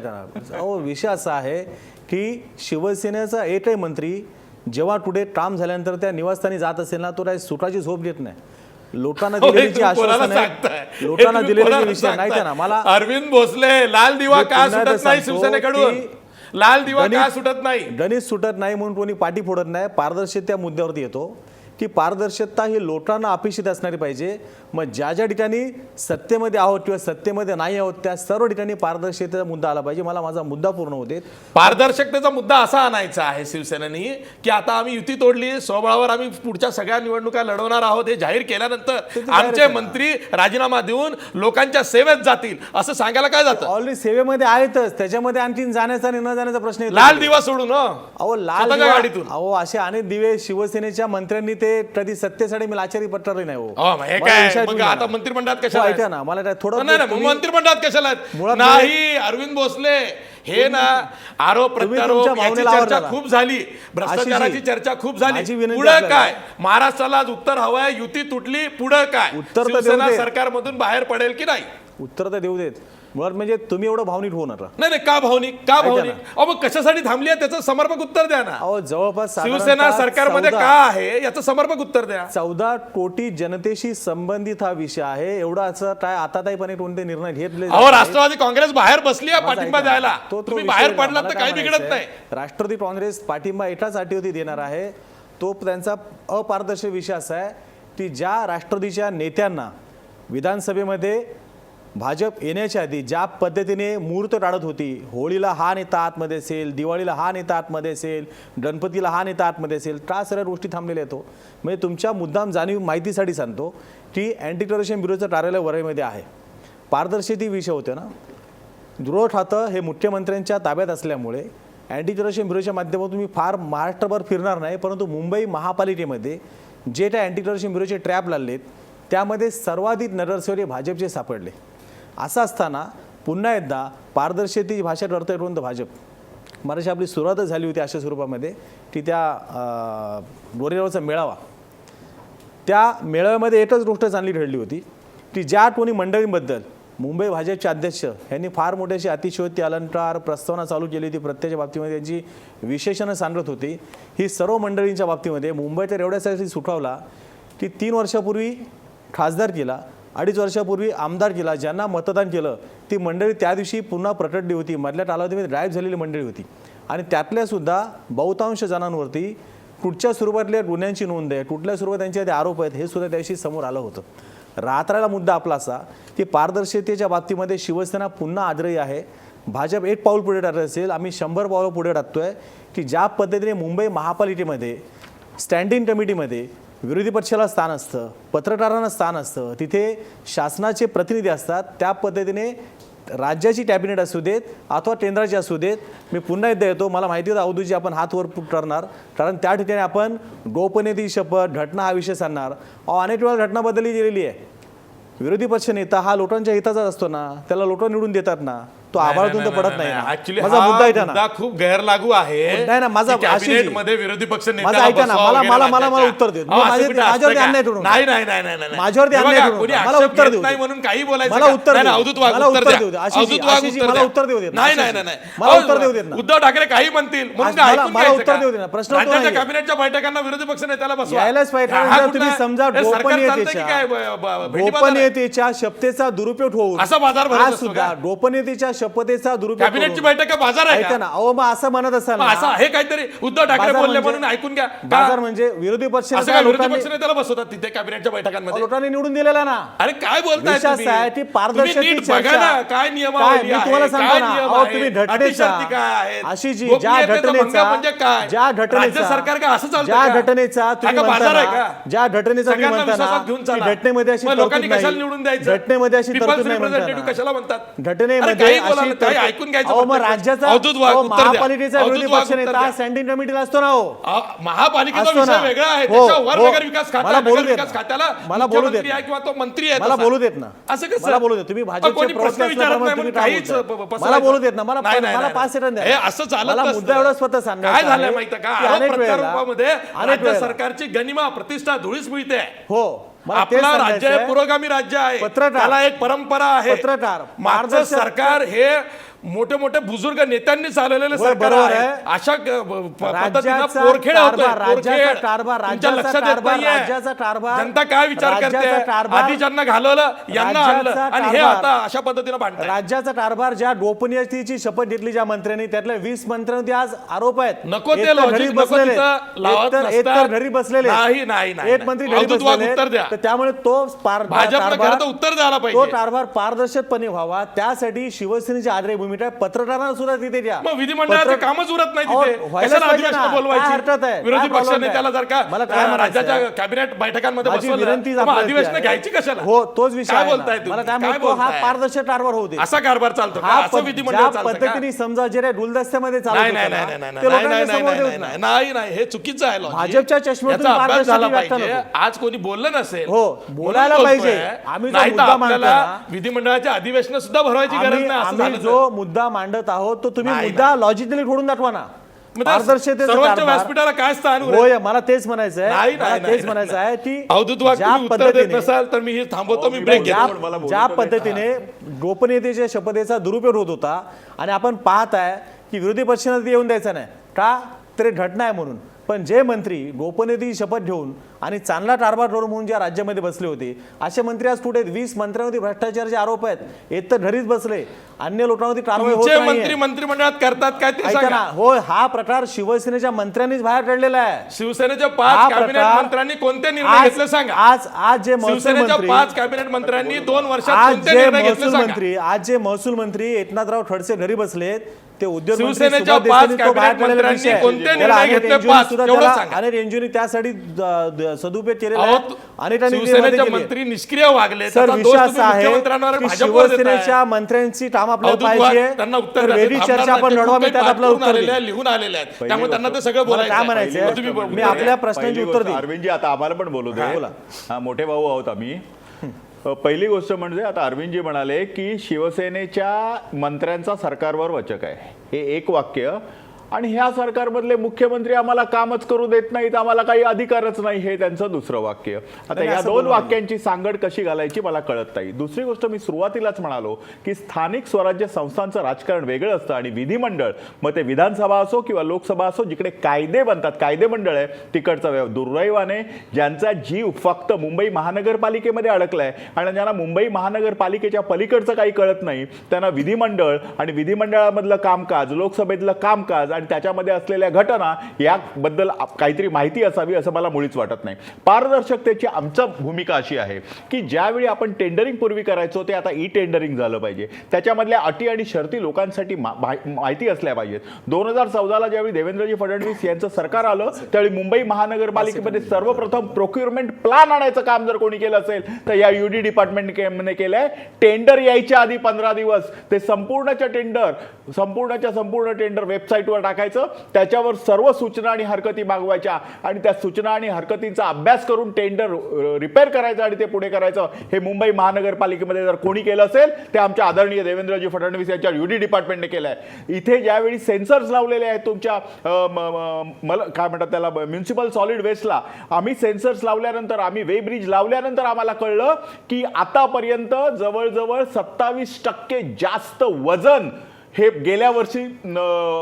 अहो, विषय असा आहे की शिवसेनेचा एकही मंत्री जेव्हा कुठे काम झाल्यानंतर त्या निवासस्थानी जात असेल ना, तो काही सुखाची झोप घेत नाही. लोकांना दिलेली जी आश्वासन आहे, लोकांना दिलेले जे विषय नाही का ना, मला अरविंद भोसले, लाल दिवा का सुटत नाही शिवसेनेकडून? लाल दिवा का सुटत नाही? गणित सुटत नाही म्हणून कोणी पाठी फोडत नाही. पारदर्शकता मुद्द्यावरती येतो की पारदर्शकता ही लोकांना अपेक्षित असणारी पाहिजे. मग ज्या ज्या ठिकाणी सत्तेमध्ये आहोत किंवा सत्तेमध्ये नाही आहोत त्या सर्व ठिकाणी पारदर्शकतेचा मुद्दा आला पाहिजे. मला माझा मुद्दा पूर्ण होते. पारदर्शकतेचा मुद्दा असा आणायचा आहे शिवसेनेनी की आता आम्ही युती तोडली, स्वबळावर आम्ही पुढच्या सगळ्या निवडणुका लढवणार आहोत हे जाहीर केल्यानंतर आमचे मंत्री राजीनामा देऊन लोकांच्या सेवेत जातील असं सांगायला काय जातं? ऑलरेडी सेवेमध्ये आहेतच, त्याच्यामध्ये आणखी जाण्याचा आणि न जाण्याचा प्रश्न येतो. लाल दिवा सोडून अहो, लाल दिवा गाडीतून अहो असे अनेक दिवे शिवसेनेच्या मंत्र्यांनी ते कधी सत्तेसाठी मी लाचारी पटणार नाही. मग आता मंत्रिमंडळात कशाला ऐका ना, मला काय थोडं मंत्रिमंडळात कशाला नाही? अरविंद भोसले हे ना, आरोप प्रत्यारोप याची चर्चा खूप झाली, भ्रष्टाचाराची चर्चा खूप झाली. पुढे काय? महाराष्ट्राला उत्तर हवंय, युती तुटली, पुढे काय? उत्तर सरकारमधून बाहेर पडेल की नाही? उत्तर तर देऊ देत. मुळात म्हणजे तुम्ही एवढं भावनिक होऊ नका. नाही का भावनिक? का भावनिक? अहो, मग कशासाठी थांबली आहे त्याचं समर्पक उत्तर द्या ना. अहो, जवळपास शिवसेना सरकारमध्ये का आहे याचं समर्पक उत्तर द्या. 14 कोटी जनतेशी संबंधित हा विषय आहे. एवढा असं काय आताताईपणे कोणते निर्णय घेतले? अहो, राष्ट्रवादी काँग्रेस बाहेर बसली आहे पाठिंबा द्यायला. तुम्ही बाहेर पडलात तर काही बिघडत नाही. राष्ट्रवादी काँग्रेस पाठिंबा एकाच अटीवरती देणार आहे. तो त्यांचा अपारदर्शक विषय असा आहे की ज्या राष्ट्रवादीच्या नेत्यांना विधानसभेमध्ये भाजप येण्याच्या आधी ज्या पद्धतीने मुहूर्त काढत होती, होळीला हा नेता आतमध्ये असेल, दिवाळीला हा नेता आतमध्ये असेल, गणपतीला हा नेता आतमध्ये असेल, का सगळ्या गोष्टी थांबलेल्या आहेत? म्हणजे तुमच्या मुद्दाम जाणीव माहितीसाठी सांगतो की अँटी करप्शन ब्युरोचं कार्यालय वरळीमध्ये आहे. पारदर्शकते विषय होते ना, गृह खातं हे मुख्यमंत्र्यांच्या ताब्यात असल्यामुळे अँटी करप्शन ब्युरोच्या माध्यमातून तुम्ही फार महाराष्ट्रभर फिरणार नाही, परंतु मुंबई महापालिकेमध्ये जे काय अँटी करप्शन ब्युरोचे ट्रॅप लागलेत त्यामध्ये सर्वाधिक नगरसेवक भाजपचे सापडले. असं असताना पुन्हा एकदा पारदर्शकतेची भाषा करता येऊन भाजप मराठी आपली सुरुवातच झाली होती अशा स्वरूपामध्ये की त्या गोरेगावचा मेळावा, त्या मेळाव्यामध्ये एकच गोष्ट चांगली घडली होती की ज्या कोणी मंडळींबद्दल मुंबई भाजपचे अध्यक्ष यांनी फार मोठी अशी अतिशयोक्ती अलंकार प्रस्तावना चालू केली होती, प्रत्येक बाबतीमध्ये त्यांची विशेषणं सांगत होती. ही सर्व मंडळींच्या बाबतीमध्ये मुंबईच्या एवढ्यासाठी सुटावला की 3 वर्षापूर्वी खासदार केला, 2.5 वर्षापूर्वी आमदार केला, ज्यांना मतदान केलं ती मंडळी त्या दिवशी पुन्हा प्रकटली होती, मधल्या कालावधीमध्ये गायब झालेली मंडळी होती. आणि त्यातल्यासुद्धा बहुतांश जणांवरती कुठच्या स्वरूपातल्या गुन्ह्यांची नोंद आहे, कुठल्या स्वरूपात त्यांचे आरोप आहेत हे सुद्धा त्याशी समोर आलं होतं. राहणारा मुद्दा आपला असा की पारदर्शकतेच्या बाबतीमध्ये शिवसेना पुन्हा आग्रही आहे. भाजप एक पाऊल पुढे टाकत असेल, आम्ही 100 पावलं पुढे टाकतोय की ज्या पद्धतीने मुंबई महापालिकेमध्ये स्टँडिंग कमिटीमध्ये विरोधी पक्षाला स्थान असतं, पत्रकारांना स्थान असतं, तिथे शासनाचे प्रतिनिधी असतात, त्या पद्धतीने राज्याची कॅबिनेट असू देत अथवा केंद्राची असू देत. मी पुन्हा एकदा येतो, मला माहिती होतं अवधूजी आपण हात वर करणार, कारण त्या ठिकाणी आपण गोपनीयतेची शपथ घटना हा विषय सांगणार. अनेक वेळा घटना बदलली गेलेली आहे. विरोधी पक्ष नेता हा लोकांच्या हिताचाच असतो ना, त्याला लोक निवडून देतात ना, तो आभाळातून तर पडत नाही ना. ऍक्च्युली माझा मुद्दा आहे ना, खूप गैरलागू आहे. नाही ना, माझा कॅबिनेट मध्ये विरोधी पक्ष माझा ऐका ना, मला उत्तर देऊ. माझ्यावरती अन्याय करू नका. नाही माझ्यावरती अन्याय करू नका. मला उत्तर देऊ नाही म्हणून काही बोलायचं मला उत्तर नाही. देऊ. अवधूत वाघ मला उत्तर उत्तर द्या. देऊ. मला उत्तर देऊ देत. नाही मला उत्तर देऊ देत ना. उद्धव ठाकरे काही म्हणतील म्हणून काय ऐकून मला उत्तर घ्यायचं देऊ दे ना. का? प्रश्न राज्याच्या कॅबिनेटच्या बैठकांना विरोधी पक्ष नेत्याला बसवा. यायलाच पाहिजे. हा कारण कुठला- तुम्ही समजा हे सरकार चालतंय की काय? गोपनीयतेच्या शपथेचा दुरुपयोग होऊन असा बाजार भरत आज असतो सुद्धा का? गोपनीयतेच्या शपथेचा दुरुपयोग कॅबिनेटची करून- बैठक का बाजार आहे ऐका का? ना, अहो मग असं म्हणत असाल मग असं ना, आहे काहीतरी उद्धव ठाकरे बाजार बोलले म्हणजे- म्हणून ऐकून घ्या. बाजार म्हणजे विरोधी पक्ष असं नेता काय विरोधी लोकांनी- पक्ष नेत्याला बसवतात तिथे कॅबिनेटच्या बैठकांमध्ये? लोकांनी निवडून दिलेला ना. अरे काय बोलताय विषय तुम्ही? असा आहे की तुम्ही पारदर्शकतेची नीट बघा चर्चा- ना, काय नियमावली काय मी आहे, तुम्हाला सांगतो काय ना, नियम अहो, आहे, तुम्ही अटी घटनेचा शर्ती काय आहेत? अशी जी ज्या गोपनीयतेचा भंग घटनेचा म्हणजे काय? ज्या घटनेचा राज्य सरकार का असं चालतं ज्या का? घटनेचा हा तुम्ही का बाजार आहे म्हणता का? ना, ज्या घटनेचा तुम्ही सगळ्यांना म्हणता विश्वासात घेऊन ना, चला. ती घटनेमध्ये अशी मग लोकांनी तरतूद कशाला नाही. निवडून द्यायचं? घटनेमध्ये अशी People's तरतूद नाही representative म्हणता कशाला म्हणतात? घटनेमध्ये काही अशी बोलायला, काही तरतूद- ऐकून घ्यायचं अहो, मग फक्त. राज्याचा अवधूत वाघ अहो, उत्तर द्या. महापालिकेचा अवधूत विरोधी वाघ पक्ष उत्तर नेता द्या. स्टँडिंग कमिटीला असतो ना. हो महापालिकेचा असतो विषय ना. वेगळा आहे. हो, त्याच्यावर हो. नगर विकास खात्या, मला बोलू नगर देत विकास ना. खात्याला मला बोलू देत मुख्यमंत्री आहे ना. किंवा तो मंत्री आहे मला तसा. बोलू देत ना. असं कसं? मला बोलू देत. तुम्ही भाजपचे कोणी प्रवक्ते प्रश्न विचारत असल्याप्रमाणे नाही तुम्ही म्हणून काय काहीच बोलताय? मला बोलू देत ना. मला नाही, नाही, मला नाही. 5 सेकंद द्या. हे असं चालत मला नसतं. मुद्दा एवढा स्वतः सांगायचा काय झालंय आहे माहिती का? की आरोप अनेक वेळेला- प्रत्यारोपामध्ये अनेक राज्य वेळेला- सरकारची गनिमा प्रतिष्ठा धुळीस मिळते. हो, मला तेच आपला राज्य सांगायचं हे आहे. पुरोगामी राज्य आहे. पत्रकार- त्याला एक परंपरा आहे. पत्रकार- मागचं पारदर्शक- सरकार हे मोठे मोठे बुजुर्ग नेत्यांनी चालवलेले होय, सरकार बरोबर आहे. आहे. अशा पद्धतीनं राज्याचा पोरखेड होतोय. कारभार, राज्याचा पोरखेड. कारभार, तुमच्या राज्याचा लक्षात येत कारभार, नाहीये. राज्याचा कारभार, जनता काय विचार करते? राज्याचा कारभार, आधी ज्यांना घालवलं यांना आणलं राज्याचा आणि हे कारभार, आता अशा पद्धतीनं भांडतात. राज्याचा कारभार ज्या गोपनीयतेची शपथ घेतली ज्या मंत्र्यांनी, त्यातल्या 20 मंत्र्यांवरती आज आरोप आहेत. नको ते एक तर लॉजिक घरी नको बसलेले, तिथं लावत एक तर नसतात. घरी बसलेले, नाही, नाही, नाही, एक मंत्री घरी अवधूत वाघ बसलेले. उत्तर द्या. तर त्यामुळे तो भाजपला खरं तर उत्तर द्यायला तो पाहिजे. कारभार पारदर्शकपणे व्हावा, त्यासाठी शिवसेनेची आग्रही भूमिका आहे. पत्रकारांना सुद्धा तिथे द्या. मग विधिमंडळाचे कामच उरत नाही तिथे. व्हायलाच कशाला पाहिजे अधिवेशनं ना. काय हरकत बोलवायची? आहे? विरोधी काय पक्ष problem नेत्याला आहे? जर का मला काय म्हणायचं राज्याच्या आहे? कॅबिनेट बैठकांमध्ये माझी बसवलं विनंतीच तर मग आपल्याला अधिवेशनं आहे. घ्यायची कशाला? हो, तोच विषय काय आहे ना. बोलताय मला तुम्ही? काय काय म्हणतो, हा बोलताय? पारदर्शक कारभार होऊ दे. असा कारभार चालतो का? हा असं विधिमंडळ ज्या चालतं का? पद्धतीने समजा जे रे गुलदस्त्यामध्ये चालत नाही होतं नाही ना, नाही ते नाही लोकांच्या नाही समोर नाही देत नाही नाही. नाही नाही हे चुकीचं आहे logic. भाजपच्या चष्म्यातून याचा अभ्यास झाला पारदर्शकता पाहिजे. व्याख्या आज कोणी बोललं नसेल हो, बोलायला म्हणून पाहिजे. बोलतोय. आम्ही जो नाही तर मुद्दा आपल्याला मांडतो ना, विधिमंडळाच्या अधिवेशन सुद्धा भरवायची गरज नाही असं आम्ही झालं जो मुद्दा मांडत आहोत तो तुम्ही नाही, मुद्दा लॉजिकली ठोडून दाखवा ना. मग पारदर्शकतेचं सर्वोच्च कारभार- व्यासपीठाला काय स्थान उरेल? होय, मला तेच म्हणायचं नाही, आहे. नाही, मला तेच नाही, म्हणायचं आहे की अवधूत वाघ ज्या तुम्ही उत्तर देत पद्धतीने नसाल तर मी हे थांबवतो. मी ब्रेक घेतो. ज्या पद्धतीने गोपनीयतेच्या शपथेचा दुरुपयोग होत होता आणि आपण पाहत आहे की विरोधी पक्षांना ते येऊन द्यायचं नाही का, तर एक घटना आहे म्हणून. पण जे मंत्री गोपनीयतेची शपथ घेऊन आणि चांगला कारभार करून म्हणून ज्या राज्यामध्ये बसले होते, असे मंत्री आज कुठे आहेत? 20 मंत्र्यांवरती भ्रष्टाचाराचे आरोप आहेत. एक तर घरीच बसले, अन्य लोकांवरती कारवाई होत तुमचे नाहीये. मंत्री मंत्रिमंडळात करतात काय ते ऐका सांगा. ना, होय, हा प्रकार शिवसेनेच्या मंत्र्यांनीच बाहेर काढलेला आहे. शिवसेनेच्या हा 5 कॅबिनेट प्रकार- मंत्र्यांनी कोणते निर्णय आज- घेतले सांगा. आज जे महसूल शिवसेनेच्या मंत्री 5 कॅबिनेट मंत्र्यांनी 2 वर्षात आज कोणते जे निर्णय घेतले महसूल सांगा. मंत्री आज जे महसूल मंत्री एकनाथराव खडसे घरी बसलेत, ते उद्योग मंत्री शिवसेनेच्या सुभाष 5 देसाईंनी तो बाहेर कॅबिनेट काढलेला मंत्र्यांनी विषय आहे. कोणते त्याला निर्णय अनेक घेतले? NGO नी 5 सुद्धा एवढं त्याला- सांगा. अनेक NGO नी त्यासाठी सदुपयोग केलेला अहो, आहे. अनेकांनी शिवसेनेचे निर्माते केली. मंत्री निष्क्रिय वागले सर त्याचा विषय दोष असा तुम्ही आहे मुख्यमंत्र्यांवर की भाजपवर देताय. शिवसेनेच्या मंत्र्यांची काम आपल्याला अवधूत वाघ पाहिजे त्यांना उत्तर तर द्या. वेगळी थांबणार चर्चा आपण नाही. लढवा, मी काही त्यात आपल्याला पाठवून उत्तर आलेले देईन. आहे, लिहून आलेले आहेत त्यामुळे त्यांना ते गोष्ट- सगळं मला बोलायचं काय आहे. म्हणायचंय? तुम्ही बोला. मी आपल्या प्रश्नांची पहिली उत्तर गोष्ट, देईन. अरविंदजी आता आम्हाला पण बोलू दे. बोला. हा, मोठे भाऊ आहोत आम्ही. पहिली गोष्ट म्हणजे आता अरविंदजी म्हणाले की शिवसेनेच्या मंत्र्यांचा सरकारवर वचक आहे, हे एक वाक्य. आणि ह्या सरकारमधले मुख्यमंत्री आम्हाला कामच करू देत नाहीत, आम्हाला काही अधिकारच नाही, हे त्यांचं दुसरं वाक्य. आता नाही, या असं दोन बोलू वाक्यांची सांगड कशी घालायची मला कळत नाही. दुसरी गोष्ट, मी सुरुवातीलाच म्हणालो की स्थानिक स्वराज्य संस्थांचं राजकारण वेगळं असतं आणि विधिमंडळ, मग ते विधानसभा असो किंवा लोकसभा असो, जिकडे कायदे बनतात, कायदे मंडळ आहे तिकडचा दुर्दैवाने ज्यांचा जीव फक्त मुंबई महानगरपालिकेमध्ये अडकलाय आणि ज्यांना मुंबई महानगरपालिकेच्या पलीकडचं काही कळत नाही, त्यांना विधिमंडळ आणि विधिमंडळामधलं कामकाज, लोकसभेतलं कामकाज आणि त्याच्यामध्ये असलेल्या घटना याबद्दल काहीतरी माहिती असावी असं मला मुळीच वाटत नाही. पारदर्शकतेची आमची भूमिका अशी आहे की ज्यावेळी आपण टेंडरिंग पूर्वी करायचो ते आता ई टेंडरिंग झालं पाहिजे. त्याच्यामधल्या अटी आणि शर्ती लोकांसाठी माहिती असल्या पाहिजेत. 2014ला ज्यावेळी देवेंद्रजी फडणवीस यांचं सरकार आलं त्यावेळी मुंबई महानगरपालिकेमध्ये सर्वप्रथम प्रोक्युरमेंट प्लॅन आणायचं काम जर कोणी केलं असेल तर या UD डिपार्टमेंटने केलंय. टेंडर यायच्या आधी 15 दिवस ते संपूर्णच्या संपूर्ण टेंडर वेबसाईटवर टाकायचं, त्याच्यावर सर्व सूचना आणि हरकती मागवायच्या आणि त्या सूचना आणि हरकतींचा अभ्यास करून टेंडर रिपेअर करायचं आणि ते पुढे करायचं. हे मुंबई महानगरपालिकेमध्ये जर कोणी केलं असेल ते आमच्या आदरणीय देवेंद्रजी फडणवीस यांच्या UD डिपार्टमेंटने केलं आहे. इथे ज्यावेळी सेन्सर्स लावलेले आहेत तुमच्या काय म्हणतात त्याला म्युन्सिपल सॉलिड वेस्टला, आम्ही सेन्सर्स लावल्यानंतर, आम्ही वे ब्रिज लावल्यानंतर आम्हाला कळलं की आतापर्यंत जवळजवळ 27% जास्त वजन हे गेल्या वर्षी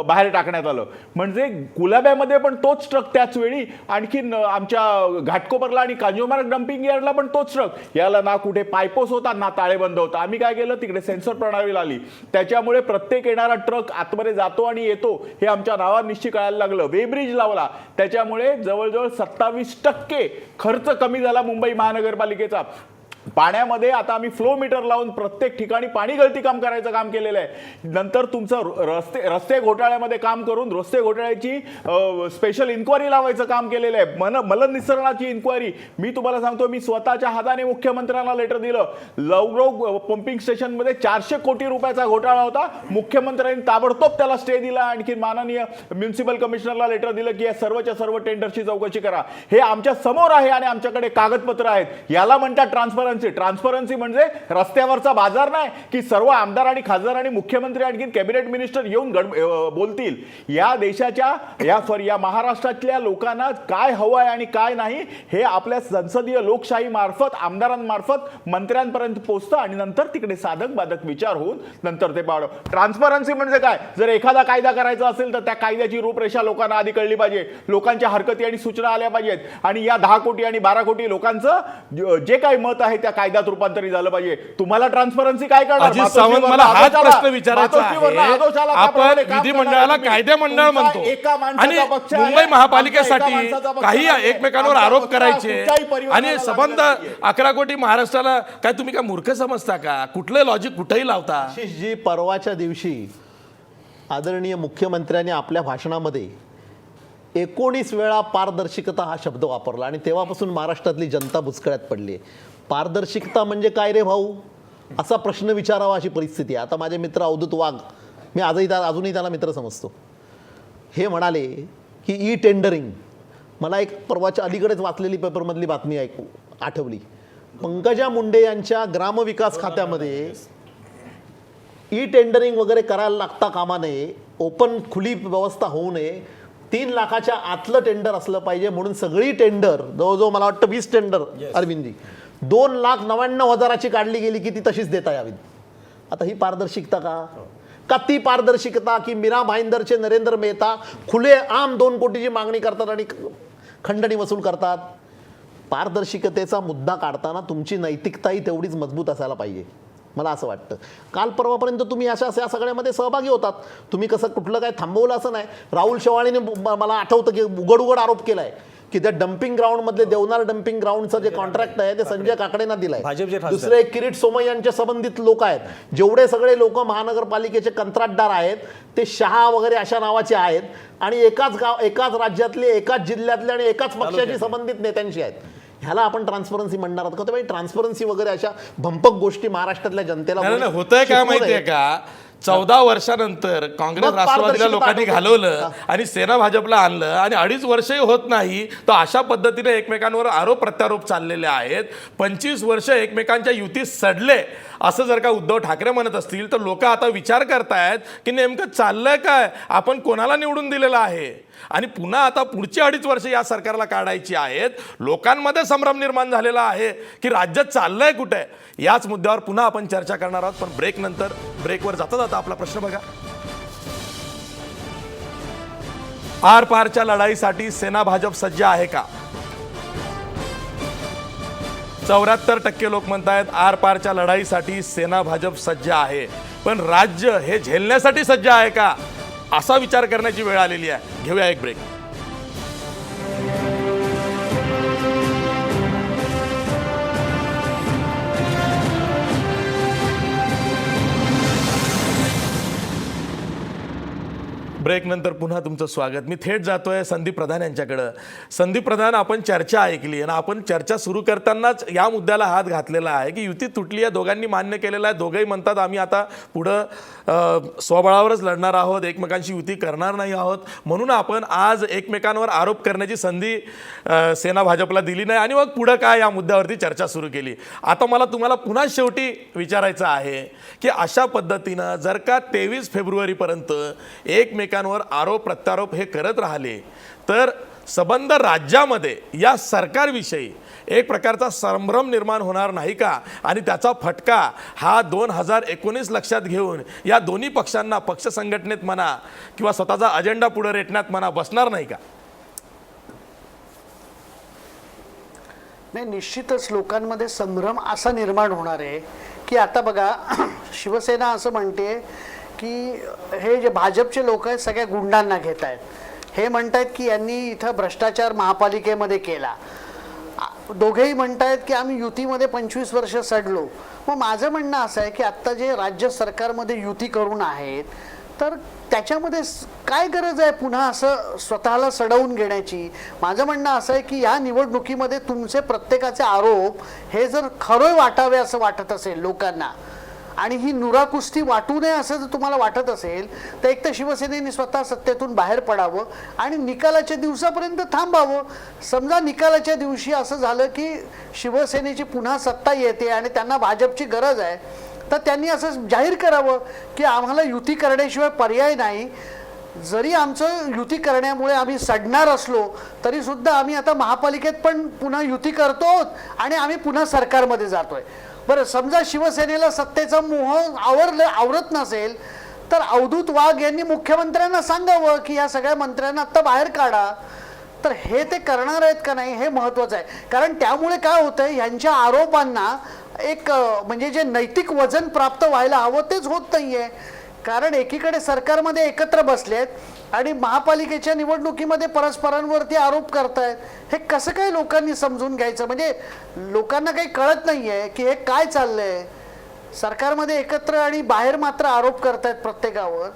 बाहेर टाकण्यात आलं. म्हणजे गुलाब्यामध्ये पण तोच ट्रक त्याच वेळी, आणखीन आमच्या घाटकोपरला आणि कांजूरमार्ग डम्पिंग यार्डला पण तोच ट्रक. याला ना कुठे पायपोस होता ना ताळेबंद होता. आम्ही काय केलं, तिकडे सेन्सर प्रणाली आली, त्याच्यामुळे प्रत्येक येणारा ट्रक आतमध्ये जातो आणि येतो हे आमच्या नावावर निश्चित कळायला लागलं. वे ब्रिज लावला, त्याच्यामुळे जवळजवळ 27% खर्च कमी झाला मुंबई महानगरपालिकेचा. पाण्यामध्ये आता आम्ही फ्लो मीटर लावून प्रत्येक ठिकाणी पाणी गळती काम करायचं काम केलेलं आहे. नंतर तुमचं रस्ते घोटाळ्यामध्ये काम करून रस्ते घोटाळ्याची स्पेशल इन्क्वायरी लावायचं काम केलेलं आहे. मलनिसरणाची इन्क्वायरी मी तुम्हाला सांगतो, मी स्वतःच्या हाताने मुख्यमंत्र्यांना लेटर दिलं. लवरो पंपिंग स्टेशनमध्ये 400 कोटी रुपयाचा घोटाळा होता. मुख्यमंत्र्यांनी ताबडतोब त्याला स्टे दिला. आणखी माननीय म्युन्सिपल कमिशनरला लेटर दिलं की या सर्वच्या सर्व टेंडरची चौकशी करा. हे आमच्या समोर आहे आणि आमच्याकडे कागदपत्र आहेत. याला म्हणतात ट्रान्सपरन्सी म्हणजे रस्त्यावरचा बाजार नाही की सर्व आमदार आणि खासदार आणि मुख्यमंत्री आणखी कॅबिनेट मिनिस्टर येऊन बोलतील. या देशाच्या या महाराष्ट्रातल्या लोकांना काय हवं आहे आणि काय नाही हे आपल्या संसदीय लोकशाही मार्फत, आमदारांमार्फत मंत्र्यांपर्यंत पोहोचतं आणि नंतर तिकडे साधक बाधक विचार होऊन नंतर ते पाडो. ट्रान्सपरन्सी म्हणजे काय, जर एखादा कायदा करायचा असेल तर त्या कायद्याची रूपरेषा लोकांना आधी कळली पाहिजे, लोकांच्या हरकती आणि सूचना आल्या पाहिजेत आणि या 10 कोटी आणि 12 कोटी लोकांचं जे काही मत आहे त्या कायद्यात रूपांतरित झालं पाहिजे. तुम्हाला ट्रान्सपरन्सी काय करणार? अजित सावंत, मला हाच प्रश्न विचारायचा आहे. आपण विधिमंडळाला कायदे मंडळ म्हणतो आणि मुंबई महापालिकेसाठी काही एकमेकांवर आरोप करायचे आणि संबंध 11 कोटी महाराष्ट्राला काय तुम्ही काय मूर्ख समजता का? कुठलं लॉजिक कुठेही लावता? आशिषजी, परवाच्या दिवशी आदरणीय मुख्यमंत्र्यांनी आपल्या भाषणामध्ये 19 वेळा पारदर्शकता हा शब्द वापरला आणि तेव्हापासून महाराष्ट्रातली जनता बुचकळ्यात पडली. पारदर्शकता म्हणजे काय रे भाऊ, असा प्रश्न विचारावा अशी परिस्थिती आहे. आता माझे मित्र अवधूत वाघ, मी अजूनही त्याला मित्र समजतो, हे म्हणाले की ई टेंडरिंग. मला एक परवाच्या अलीकडेच वाचलेली पेपरमधली बातमी आठवली. पंकजा मुंडे यांच्या ग्रामविकास खात्यामध्ये ई टेंडरिंग वगैरे करायला लागता कामा नये, ओपन खुली व्यवस्था होऊ नये, 3 लाखाच्या आतलं टेंडर असलं पाहिजे म्हणून सगळी टेंडर, जवळजवळ मला वाटतं 20 टेंडर अरविंदजी 2,99,000ची काढली गेली की ती तशीच देता यावी. आता ही पारदर्शकता का ती पारदर्शकता की मीरा भाईंदरचे नरेंद्र मेहता खुले आम 2 कोटीची मागणी करतात आणि खंडणी वसूल करतात. पारदर्शकतेचा मुद्दा काढताना तुमची नैतिकताही तेवढीच मजबूत असायला पाहिजे. मला असं वाटतं. काल परवापर्यंत तुम्ही या सगळ्यामध्ये सहभागी होतात. तुम्ही कसं कुठलं काय थांबवलं असं नाही. राहुल शेवाळीने मला आठवतं की उघड आरोप केला आहे की त्या डम्पिंग ग्राउंडमधले देवनार डम्पिंग ग्राउंडचं जे कॉन्ट्रॅक्ट आहे ते संजय काकडेंना दिलंय. दुसरे किरीट सोमय्या यांच्या संबंधित लोक आहेत. जेवढे सगळे लोक महानगरपालिकेचे कंत्राटदार आहेत ते शहा वगैरे अशा नावाचे आहेत आणि एकाच राज्यातले, एकाच जिल्ह्यातले आणि एकाच पक्षाशी संबंधित नेत्यांशी आहेत. ह्याला आपण ट्रान्सपरन्सी म्हणणार आहोत का? ट्रान्सपरन्सी वगैरे अशा भंपक गोष्टी महाराष्ट्रातल्या जनतेला होतंय काय माहितीये का? 14 वर्षानंतर काँग्रेस राष्ट्रवादीला लोकांनी घालवलं आणि सेना भाजपला आणलं आणि 2.5 वर्षही होत नाही तर अशा पद्धतीने एकमेकांवर आरोप प्रत्यारोप चाललेले आहेत. 25 वर्ष एकमेकांच्या युतीत सडले असं जर का उद्धव ठाकरे म्हणत असतील तर लोक आता विचार करतायत की नेमकं चाललंय काय, आपण कोणाला निवडून दिलेलं आहे आणि पुन्हा आता पुढची 2.5 वर्ष या सरकारला काढायची आहेत. लोकांमध्ये संभ्रम निर्माण झालेला आहे की राज्यात चाललंय कुठे. याच मुद्द्यावर पुन्हा आपण चर्चा करणार आहोत, पण ब्रेकवर जाता जाता आपला प्रश्न बघा. आर पारच्या लढाईसाठी सेना भाजप सज्ज आहे का? 74% लोक म्हणतायत आर पारच्या लढाईसाठी सेना भाजप सज्ज आहे, पण राज्य हे झेलण्यासाठी सज्ज आहे का असा विचार करण्याची वेळ आलेली आहे. घेऊया एक ब्रेक. ब्रेक नंतर पुन्हा तुमचं स्वागत. मी थेट जातोय संदीप प्रधान यांच्याकडं. संदीप प्रधान, आपण चर्चा ऐकली आणि आपण चर्चा सुरू करतानाच या मुद्द्याला हात घातलेला आहे की युती तुटली आहे. दोघांनी मान्य केलेलं आहे. दोघंही म्हणतात आम्ही आता पुढं स्वबळावरच लढणार आहोत, एकमेकांशी युती करणार नाही आहोत. म्हणून आपण आज एकमेकांवर आरोप करण्याची संधी सेना भाजपला दिली नाही आणि मग पुढं काय या मुद्द्यावरती चर्चा सुरू केली. आता मला तुम्हाला पुन्हा शेवटी विचारायचं आहे की अशा पद्धतीनं जर का 23 फेब्रुवारीपर्यंत एकमेकांवर आरोप प्रत्यारोप हे करत राहिले तर संबंध राज्यामध्ये या सरकारविषयी एक प्रकारचा संभ्रम निर्माण होणार नाही का? आणि त्याचा फटका हा 2019 लक्षात घेऊन या दोन्ही पक्षांना पक्ष संघटनेत म्हणा किंवा स्वतःचा अजेंडा पुढे रेटण्यात म्हणा बसणार नाही का? नाही, निश्चितच लोकांमध्ये संभ्रम असा निर्माण होणार आहे की आता बघा, शिवसेना असं म्हणते की हे जे भाजपचे लोक आहेत सगळ्या गुंडांना घेत आहेत. हे म्हणतायत की यांनी इथं भ्रष्टाचार महापालिकेमध्ये केला. दोघेही म्हणतायत की आम्ही युतीमध्ये 25 वर्ष सडलो. मग माझं म्हणणं असं आहे की आत्ता जे राज्य सरकारमध्ये युती करून आहेत तर त्याच्यामध्ये काय गरज आहे पुन्हा असं स्वतःला सडवून घेण्याची? माझं म्हणणं असं आहे की या निवडणुकीमध्ये तुमचे प्रत्येकाचे आरोप हे जर खरं वाटावे असं वाटत असेल लोकांना आणि ही नुराकुस्ती वाटू नये असं जर तुम्हाला वाटत असेल तर एक तर शिवसेनेने स्वतः सत्तेतून बाहेर पडावं आणि निकालाच्या दिवसापर्यंत थांबावं. समजा निकालाच्या दिवशी असं झालं की शिवसेनेची पुन्हा सत्ता येते आणि त्यांना भाजपची गरज आहे तर त्यांनी असं जाहीर करावं की आम्हाला युती करण्याशिवाय पर्याय नाही. जरी आमचं युती करण्यामुळे आम्ही सडणार असलो तरी सुद्धा आम्ही आता महापालिकेत पण पुन्हा युती करतो आणि आम्ही पुन्हा सरकारमध्ये जातोय. बरं, समजा शिवसेनेला सत्तेचा मोह आवरत नसेल तर अवधूत वाघ यांनी मुख्यमंत्र्यांना सांगावं की या सगळ्या मंत्र्यांना आत्ता बाहेर काढा. तर हे ते करणार आहेत का नाही हे महत्त्वाचं आहे. कारण त्यामुळे काय होतंय, ह्यांच्या आरोपांना एक म्हणजे जे नैतिक वजन प्राप्त व्हायला हवं तेच होत नाहीये. कारण एकीकडे सरकारमध्ये एकत्र बसलेत आणि महापालिकेच्या निवडणुकीमध्ये परस्परांवरती आरोप करतायत. हे कसं काय लोकांनी समजून घ्यायचं? म्हणजे लोकांना काही कळत नाहीये की हे काय चाललंय. सरकारमध्ये एकत्र आणि बाहेर मात्र आरोप करतायत प्रत्येकावर.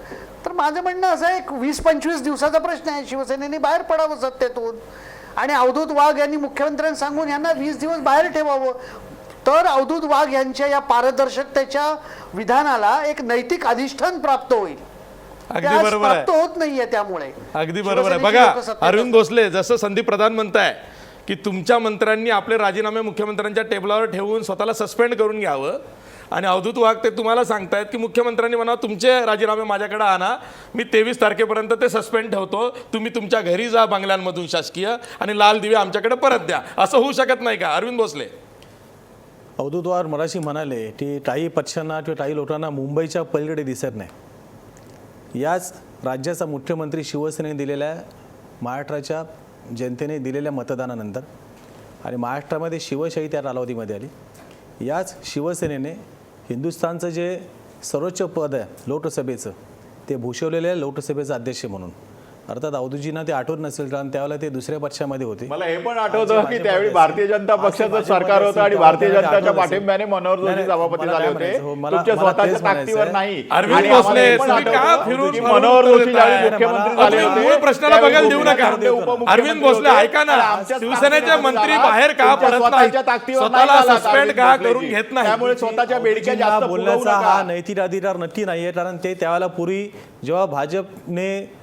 तर माझं म्हणणं असं आहे, 20-25 दिवसाचा प्रश्न आहे. शिवसेनेने बाहेर पडावं सत्तेतून आणि अवधूत वाघ यांनी मुख्यमंत्र्यांना सांगून यांना 20 दिवस बाहेर ठेवावं. तर अवधूत वाघ यांच्या या पारदर्शकतेच्या विधानाला एक नैतिक अधिष्ठान प्राप्त होईल. अगदी बरोबर आहे, होत नाहीये. त्यामुळे अगदी बरोबर आहे. बघा अरविंद भोसले, जसं संदीप प्रधान म्हणताय की तुमच्या मंत्र्यांनी आपले राजीनामे मुख्यमंत्र्यांच्या टेबलावर ठेवून स्वतःला सस्पेंड करून घ्यावं आणि अवधूत वाघ ते तुम्हाला सांगतायत की मुख्यमंत्र्यांनी म्हणा तुमचे राजीनामे माझ्याकडे आणा, मी 23 तारखेपर्यंत ते सस्पेंड ठेवतो, तुम्ही तुमच्या घरी जा बंगल्यांमधून शासकीय आणि लाल दिवे आमच्याकडे परत द्या. असं होऊ शकत नाही का अरविंद भोसले? अवधूत वाघ मराठी म्हणाले की काही पक्षांना किंवा काही लोकांना मुंबईच्या पलीकडे दिसत नाही. याच राज्याचा मुख्यमंत्री शिवसेनेने दिलेल्या महाराष्ट्राच्या जनतेने दिलेल्या मतदानानंतर आणि महाराष्ट्रामध्ये शिवशाही त्या कालावधीमध्ये आली. याच शिवसेनेने हिंदुस्थानचं जे सर्वोच्च पद आहे लोकसभेचं, ते भूषवलेलं आहे लोकसभेचा अध्यक्ष म्हणून. अर्थात अवधूजींना ते आठवत नसेल, कारण त्यावेळेला ते दुसऱ्या पक्षामध्ये होते. मला हे पण आठवतं की त्यावेळी भारतीय जनता पक्षाचं सरकार होतं आणि भारतीय जनताच्या पाठिंब्याने मनोहर जोशी सभापती झाले होते, तुमच्या स्वतःच्या ताकदीवर नाही. अरविंद भोसले, तुम्ही का फिरून मनोहर जोशी ज्यावेळी मुख्यमंत्री झाले होते, मूळ प्रश्नाला बघायला देऊ नका. अरविंद भोसले, ऐका ना, शिवसेनेचे मंत्री बाहेर का पडत नाही, स्वतःला सस्पेंड का करून घेत नाही? त्यामुळे स्वतःच्या बेडक्या जास्त बोलण्याचा हा नैतिक अधिकार नक्की नाहीये, कारण ते त्यावेळेला पूर्वी जेव्हा भाजपने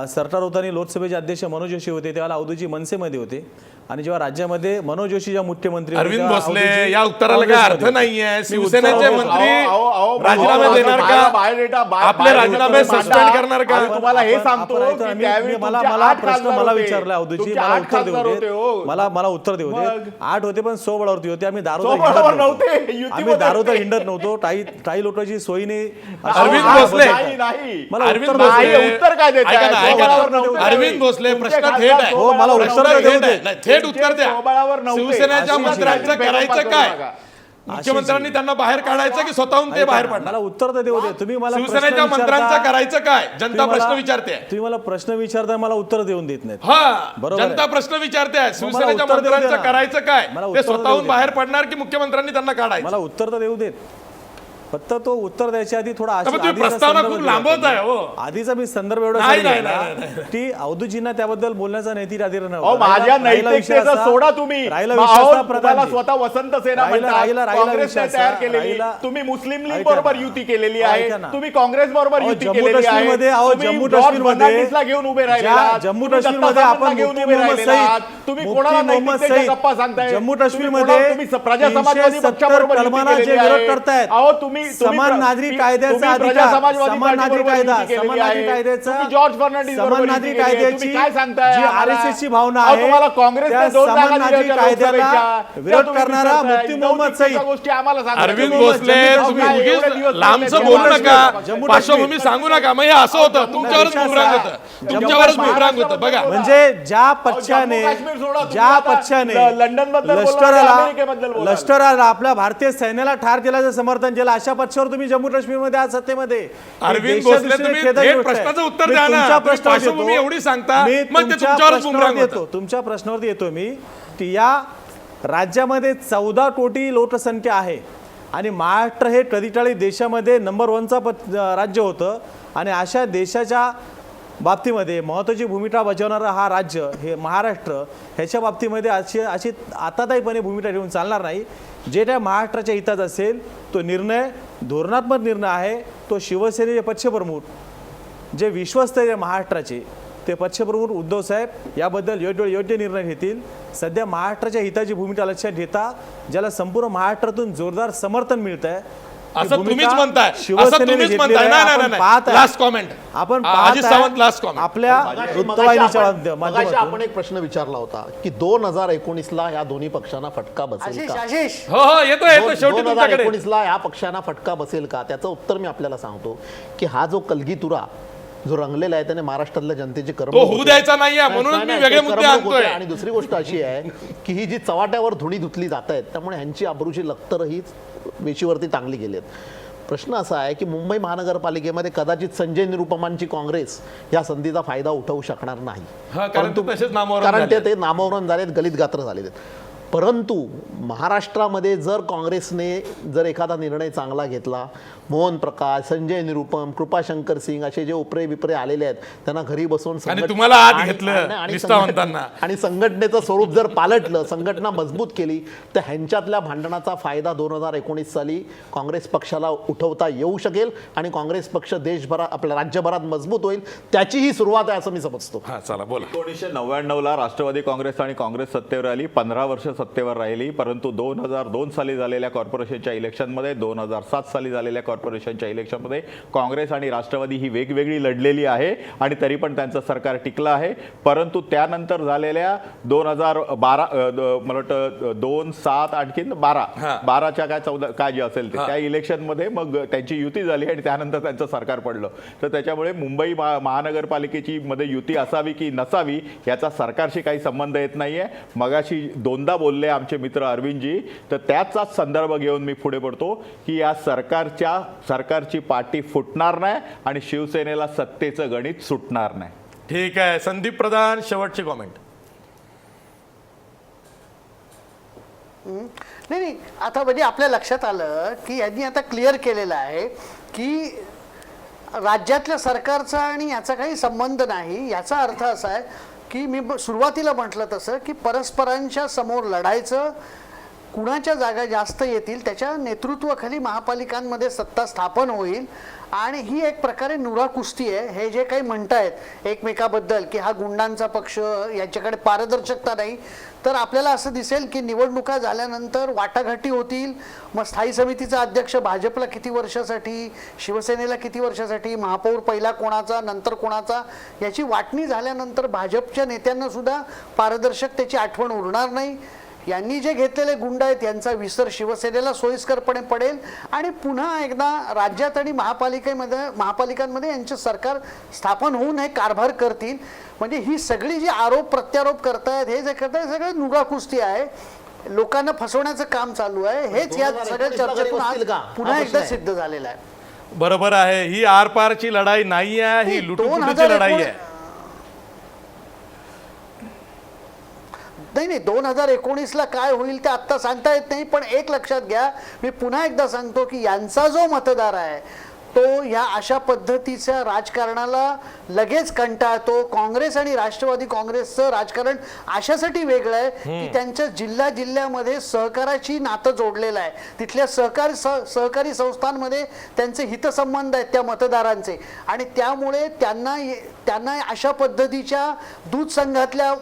सरकार होतं आणि लोकसभेचे अध्यक्ष मनोज जोशी होते, त्यावेळेला अवधूजी मनसेमध्ये होते. आणि जेव्हा राज्यामध्ये मनोज जोशी जेव्हा मुख्यमंत्री होते, अरविंद भोसले, या उत्तराला काय अर्थ नाहीये. शिवसेनेचे मंत्री राजीनामे देणार का? आपले राजीनामे सस्पेंड करणार का? तुम्हाला हे सांगतो मला प्रश्न मला विचारला अवधूजी, मला उत्तर देऊ दे, मला उत्तर देऊ दे. 8 होते पण 100 बळावरती होते. आम्ही दारोदार हिंडत नव्हतो. टाई लोटाची सोयी नाही. अरविंद भोसले, उत्तर काय देत? अरविंद भोसले, प्रश्न थेट आहे. हो, मला उत्तर देऊ दे. थेट उत्तर द्या. शिवसेनेच्या मंत्र्यांचं करायचं काय? मुख्यमंत्र्यांनी त्यांना बाहेर काढायचं की स्वतःहून ते बाहेर पडणार? मला उत्तर तर देऊ दे. तुम्ही मला शिवसेनेच्या मंत्र्यांचं करायचं काय? जनता प्रश्न विचारते. तुम्ही मला प्रश्न विचारताय, मला उत्तर देऊन देत नाहीत. हा, जनता प्रश्न विचारते. शिवसेनेच्या मंत्र्यांचं करायचं काय? ते स्वतःहून बाहेर पडणार की मुख्यमंत्र्यांनी त्यांना काढायचं? मला उत्तर तर देऊ देत. फक्त तो उत्तर द्यायच्या आधी थोडा प्रस्तावना खूप लांबवत आहे. हो, आधीचा मी संदर्भ एवढा की अवधूजींना त्याबद्दल बोलण्याचा नैतिक अधिकार नव्हता. माझ्या नैतिकतेचा सोडा तुम्ही. राहिला स्वतः वसंत सेना काँग्रेसने तयार केलेली, तुम्ही मुस्लिम लीग बरोबर युती केलेली आहे, तुम्ही काँग्रेस बरोबर युती केलेली आहे, जम्मू काश्मीरमध्ये घेऊन उभे राहिला, जम्मू काश्मीरमध्ये आपण घेऊन उभे राहिला, तुम्ही कोणाला नैतिकतेच्या गप्पा सांगताय? जम्मू काश्मीरमध्ये तुम्ही प्रजा समाजवादी पक्षाबरोबर युती केलेली आहे. अहो, तुम्ही समान नागरिक कायद्याचा अधिकार, समान नागरिक कायदा, समान नागरिक कायद्याचा, जॉर्ज फर्नांडिस समान नागरिक कायद्याची काय सांगताय? जी RSS ची भावना आहे, तुम्हाला काँग्रेसने समान नागरिक कायद्याला विरोध करणारा मुफ्ती मोहम्मद सईद गोष्टी आम्हाला सांगा. अरविंद भोसले, तुम्ही उगीच लांबचं बोलू नका, पार्श्वभूमी सांगू नका. मग हे असं होतं, तुमच्यावरच बुमरांग होतं. बघा, म्हणजे ज्या पक्षाने लंडन बद्दल लष्कराला आपल्या भारतीय सैन्याला ठार केल्याचं समर्थन केलं, अशा पक्षावर तुम्ही जम्मू काश्मीरमध्ये आज सत्तेमध्ये. अरविंद भोसले, तुम्ही थेट प्रश्नाचं उत्तर द्या ना. पार्श्वभूमी एवढी सांगता, मग ते तुमच्यावरच बुमरांग होतं. तुमच्या प्रश्नावरती येतो मी की या राज्यामध्ये 14 कोटी लोकसंख्या आहे आणि महाराष्ट्र हे कधीकाळी देशामध्ये नंबर 1चा राज्य होतं. आणि अशा देशाच्या बाबतीमध्ये महत्त्वाची भूमिका बजावणारं हा राज्य हे महाराष्ट्र, ह्याच्या बाबतीमध्ये अशी आताताईपणे भूमिका घेऊन चालणार नाही. जे त्या महाराष्ट्राच्या हितात असेल तो निर्णय धोरणात्मक निर्णय आहे. तो शिवसेनेचे पक्षप्रमुख जे विश्वस्त आहे महाराष्ट्राचे, ते पक्षप्रमुख उद्धव साहेब याबद्दल योग्य निर्णय घेतील. सध्या महाराष्ट्राच्या हिताची भूमिका लक्षात घेता, ज्याला संपूर्ण महाराष्ट्रातून जोरदार समर्थन मिळत आहे, असं तुम्हीच म्हणताय. लास्ट कॉमेंट आपण आपल्या वृत्तवाहिनीच्या आपण एक प्रश्न विचारला होता की 2019ला या दोन्ही पक्षांना फटका बसेल का? 2019ला या पक्षांना फटका बसेल का? त्याचं उत्तर मी आपल्याला सांगतो की हा जो कलगीतुरा जो रंगलेला आहे त्याने महाराष्ट्रातल्या जनतेची होऊ द्यायचा नाहीये, म्हणून मी वेगळे मुद्दे आणतोय. आणि दुसरी गोष्ट अशी आहे की ही जी चव्हाट्यावर धुणी धुतली जात आहेत, त्यामुळे ह्यांची अब्रूची लक्तर ही वेशीवरती टांगली गेली आहेत. प्रश्न असा आहे की मुंबई महानगरपालिकेमध्ये कदाचित संजय निरुपमांची काँग्रेस या संधीचा फायदा उठवू शकणार नाही, कारण ते नामोहरम झालेत, गलित गात्र झालेत. परंतु महाराष्ट्रामध्ये जर काँग्रेसने जर एखादा निर्णय चांगला घेतला, मोहन प्रकाश, संजय निरुपम, कृपाशंकर सिंग असे जे उपरे विपरे आलेले आहेत त्यांना घरी बसवून तुम्हाला आत घेतलं आणि संघटनेचं स्वरूप जर पालटलं, संघटना मजबूत केली, तर ह्यांच्यातल्या भांडणाचा फायदा 2019 साली काँग्रेस पक्षाला उठवता येऊ शकेल आणि काँग्रेस पक्ष देशभरात आपल्या राज्यभरात मजबूत होईल. त्याची ही सुरुवात आहे असं मी समजतो. 1999ला राष्ट्रवादी काँग्रेस आणि काँग्रेस सत्तेवर आली, 15 वर्ष सत्तेवर राहिली. परंतु 2002 साली झालेल्या कॉर्पोरेशनच्या इलेक्शनमध्ये, 2007 साली झालेल्या कॉर्पोरेशनच्या इलेक्शनमध्ये काँग्रेस आणि राष्ट्रवादी ही वेगवेगळी लढलेली आहे आणि तरी पण त्यांचं सरकार टिकलं आहे. परंतु त्यानंतर झालेल्या 2012 मला वाटतं 2, 7 आणखीन 12च्या काय 14 काय जे असेल ते त्या इलेक्शनमध्ये मग त्यांची युती झाली आणि त्यानंतर त्यांचं सरकार पडलं. तर त्याच्यामुळे मुंबई महानगरपालिकेची मध्ये युती असावी की नसावी याचा सरकारशी काही संबंध येत नाहीये. मगाशी 2दा बोलले आमचे मित्र अरविंदजी, तर त्याचाच संदर्भ घेऊन मी पुढे पडतो की या सरकारची पाठी फुटणार नाही आणि शिवसेनेला सत्तेचं गणित सुटणार नाही. ठीक आहे. संदीप प्रधान, शेवटची कॉमेंट. नाही, आता म्हणजे आपल्या लक्षात आलं की यांनी आता क्लिअर केलेलं आहे की राज्यातल्या सरकारचा आणि याचा काही संबंध नाही. याचा अर्थ असा आहे की मी सुरुवातीला म्हटलं तसं की परस्परांच्या समोर लढायचं, कुणाच्या जागा जास्त येतील त्याच्या नेतृत्वाखाली महापालिकांमध्ये सत्ता स्थापन होईल आणि ही एक प्रकारे नुरा कुस्ती आहे. हे जे काही म्हणतायत एकमेकाबद्दल की हा गुंडांचा पक्ष, याच्याकडे पारदर्शकता नाही, तर आपल्याला असं दिसेल की निवडणुका झाल्यानंतर वाटाघाटी होतील. मग स्थायी समितीचा अध्यक्ष भाजपला किती वर्षासाठी, शिवसेनेला किती वर्षासाठी, महापौर पहिला कोणाचा नंतर कोणाचा, याची वाटणी झाल्यानंतर भाजपच्या नेत्यांना सुद्धा पारदर्शकतेची आठवण उरणार नाही. यांनी जे घेतलेले गुंड आहेत यांचा विसर शिवसेनेला सोयीस्करपणे पडेल आणि पुन्हा एकदा राज्यात आणि महापालिकांमध्ये यांचे सरकार स्थापन होऊन हे कारभार करतील. म्हणजे ही सगळी जी आरोप प्रत्यारोप करतायत, हे जे करतायत सगळं नुरा कुस्ती आहे. लोकांना फसवण्याचं काम चालू आहे. हेच या सगळ्या चर्चेतून आज पुन्हा एकदा सिद्ध झालेलं आहे. बरोबर आहे. ही आरपारची लढाई नाही आहे, ही लुटूपुटीची लढाई आहे. नाही, 2019ला काय होईल ते आत्ता सांगता येत नाही. पण एक लक्षात घ्या, मी पुन्हा एकदा सांगतो की यांचा जो मतदार आहे तो या अशा पद्धतीच्या राजकारणाला लगेच कंटाळतो. काँग्रेस आणि राष्ट्रवादी काँग्रेसचं राजकारण अशासाठी वेगळं आहे की त्यांच्या जिल्ह्यामध्ये सहकाराची नातं जोडलेलं आहे. तिथल्या सहकारी संस्थांमध्ये त्यांचे हितसंबंध आहेत त्या मतदारांचे आणि त्यामुळे त्यांना अशा पद्धतीच्या दूध संघातल्या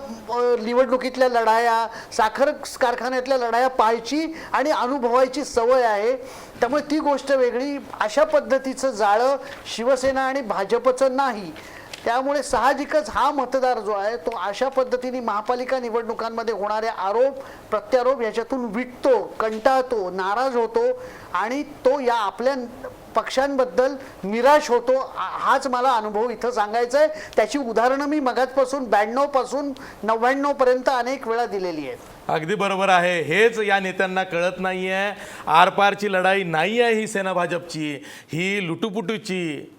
निवडणुकीतल्या लढाया, साखर कारखान्यातल्या लढाया पाहायची आणि अनुभवायची सवय आहे. त्यामुळे ती गोष्ट वेगळी. अशा पद्धतीचं जाळं शिवसेना आणि भाजपचं नाही. त्यामुळे साहजिकच हा मतदार जो आहे तो अशा पद्धतीने महापालिका निवडणुकांमध्ये होणारे आरोप प्रत्यारोप याच्यातून विटतो, कंटाळतो, नाराज होतो आणि तो या आपल्या पक्षांबद्दल निराश होतो. हाच मला अनुभव इथं सांगायचा आहे. त्याची उदाहरणं मी मगाचपासून 92 पासून 99 पर्यंत अनेक वेळा दिलेली आहेत. अगदी बरोबर आहे. हेच या नेत्यांना कळत नाही आहे. आरपारची लढाई नाही आहे ही सेना भाजपची, ही लुटुपुटूची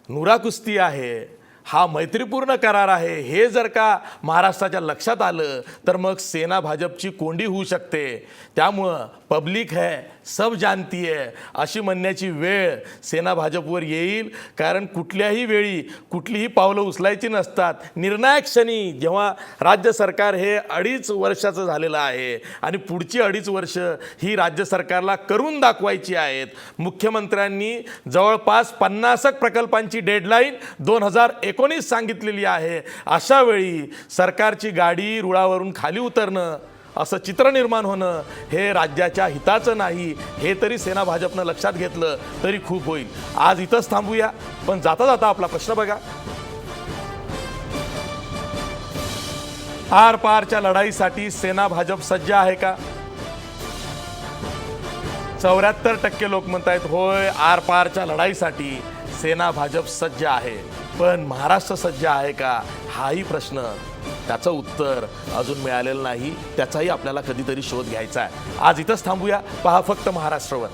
नुरा कुस्ती आहे. हा मैत्रीपूर्ण करार आहे. हे जर का महाराष्ट्राच्या लक्षात आलं तर मग सेना भाजपची कोंडी होऊ शकते. त्यामुळं पब्लिक है सब जानती है अशी म्हणण्याची वेळ सेना भाजपवर येईल. कारण कुठल्याही वेळी कुठलीही पावलं उचलायची नसतात. निर्णायक क्षणी जेव्हा राज्य सरकार हे 2.5 वर्षाचं झालेलं आहे आणि पुढची 2.5 वर्ष ही राज्य सरकारला करून दाखवायची आहेत. मुख्यमंत्र्यांनी जवळपास 50 प्रकल्पांची डेडलाईन 2019 सांगितलेली आहे. अशा वेळी सरकारची गाडी रुळावरून खाली उतरणं असं चित्र निर्माण होणं हे राज्याच्या हिताचं नाही. हे तरी सेना भाजपनं लक्षात घेतलं तरी खूप होईल. आज इथंच थांबूया. पण जाता जाता आपला प्रश्न बघा. आरपारच्या लढाईसाठी सेना भाजप सज्ज आहे का? 74% लोक म्हणतायत होय, आरपारच्या लढाईसाठी सेना भाजप सज्ज आहे. पण महाराष्ट्र सज्ज आहे का हाही प्रश्न, त्याचं उत्तर अजून मिळालेलं नाही. त्याचाही आपल्याला कधीतरी शोध घ्यायचा आहे. आज इथंच थांबूया. पहा फक्त महाराष्ट्रावर.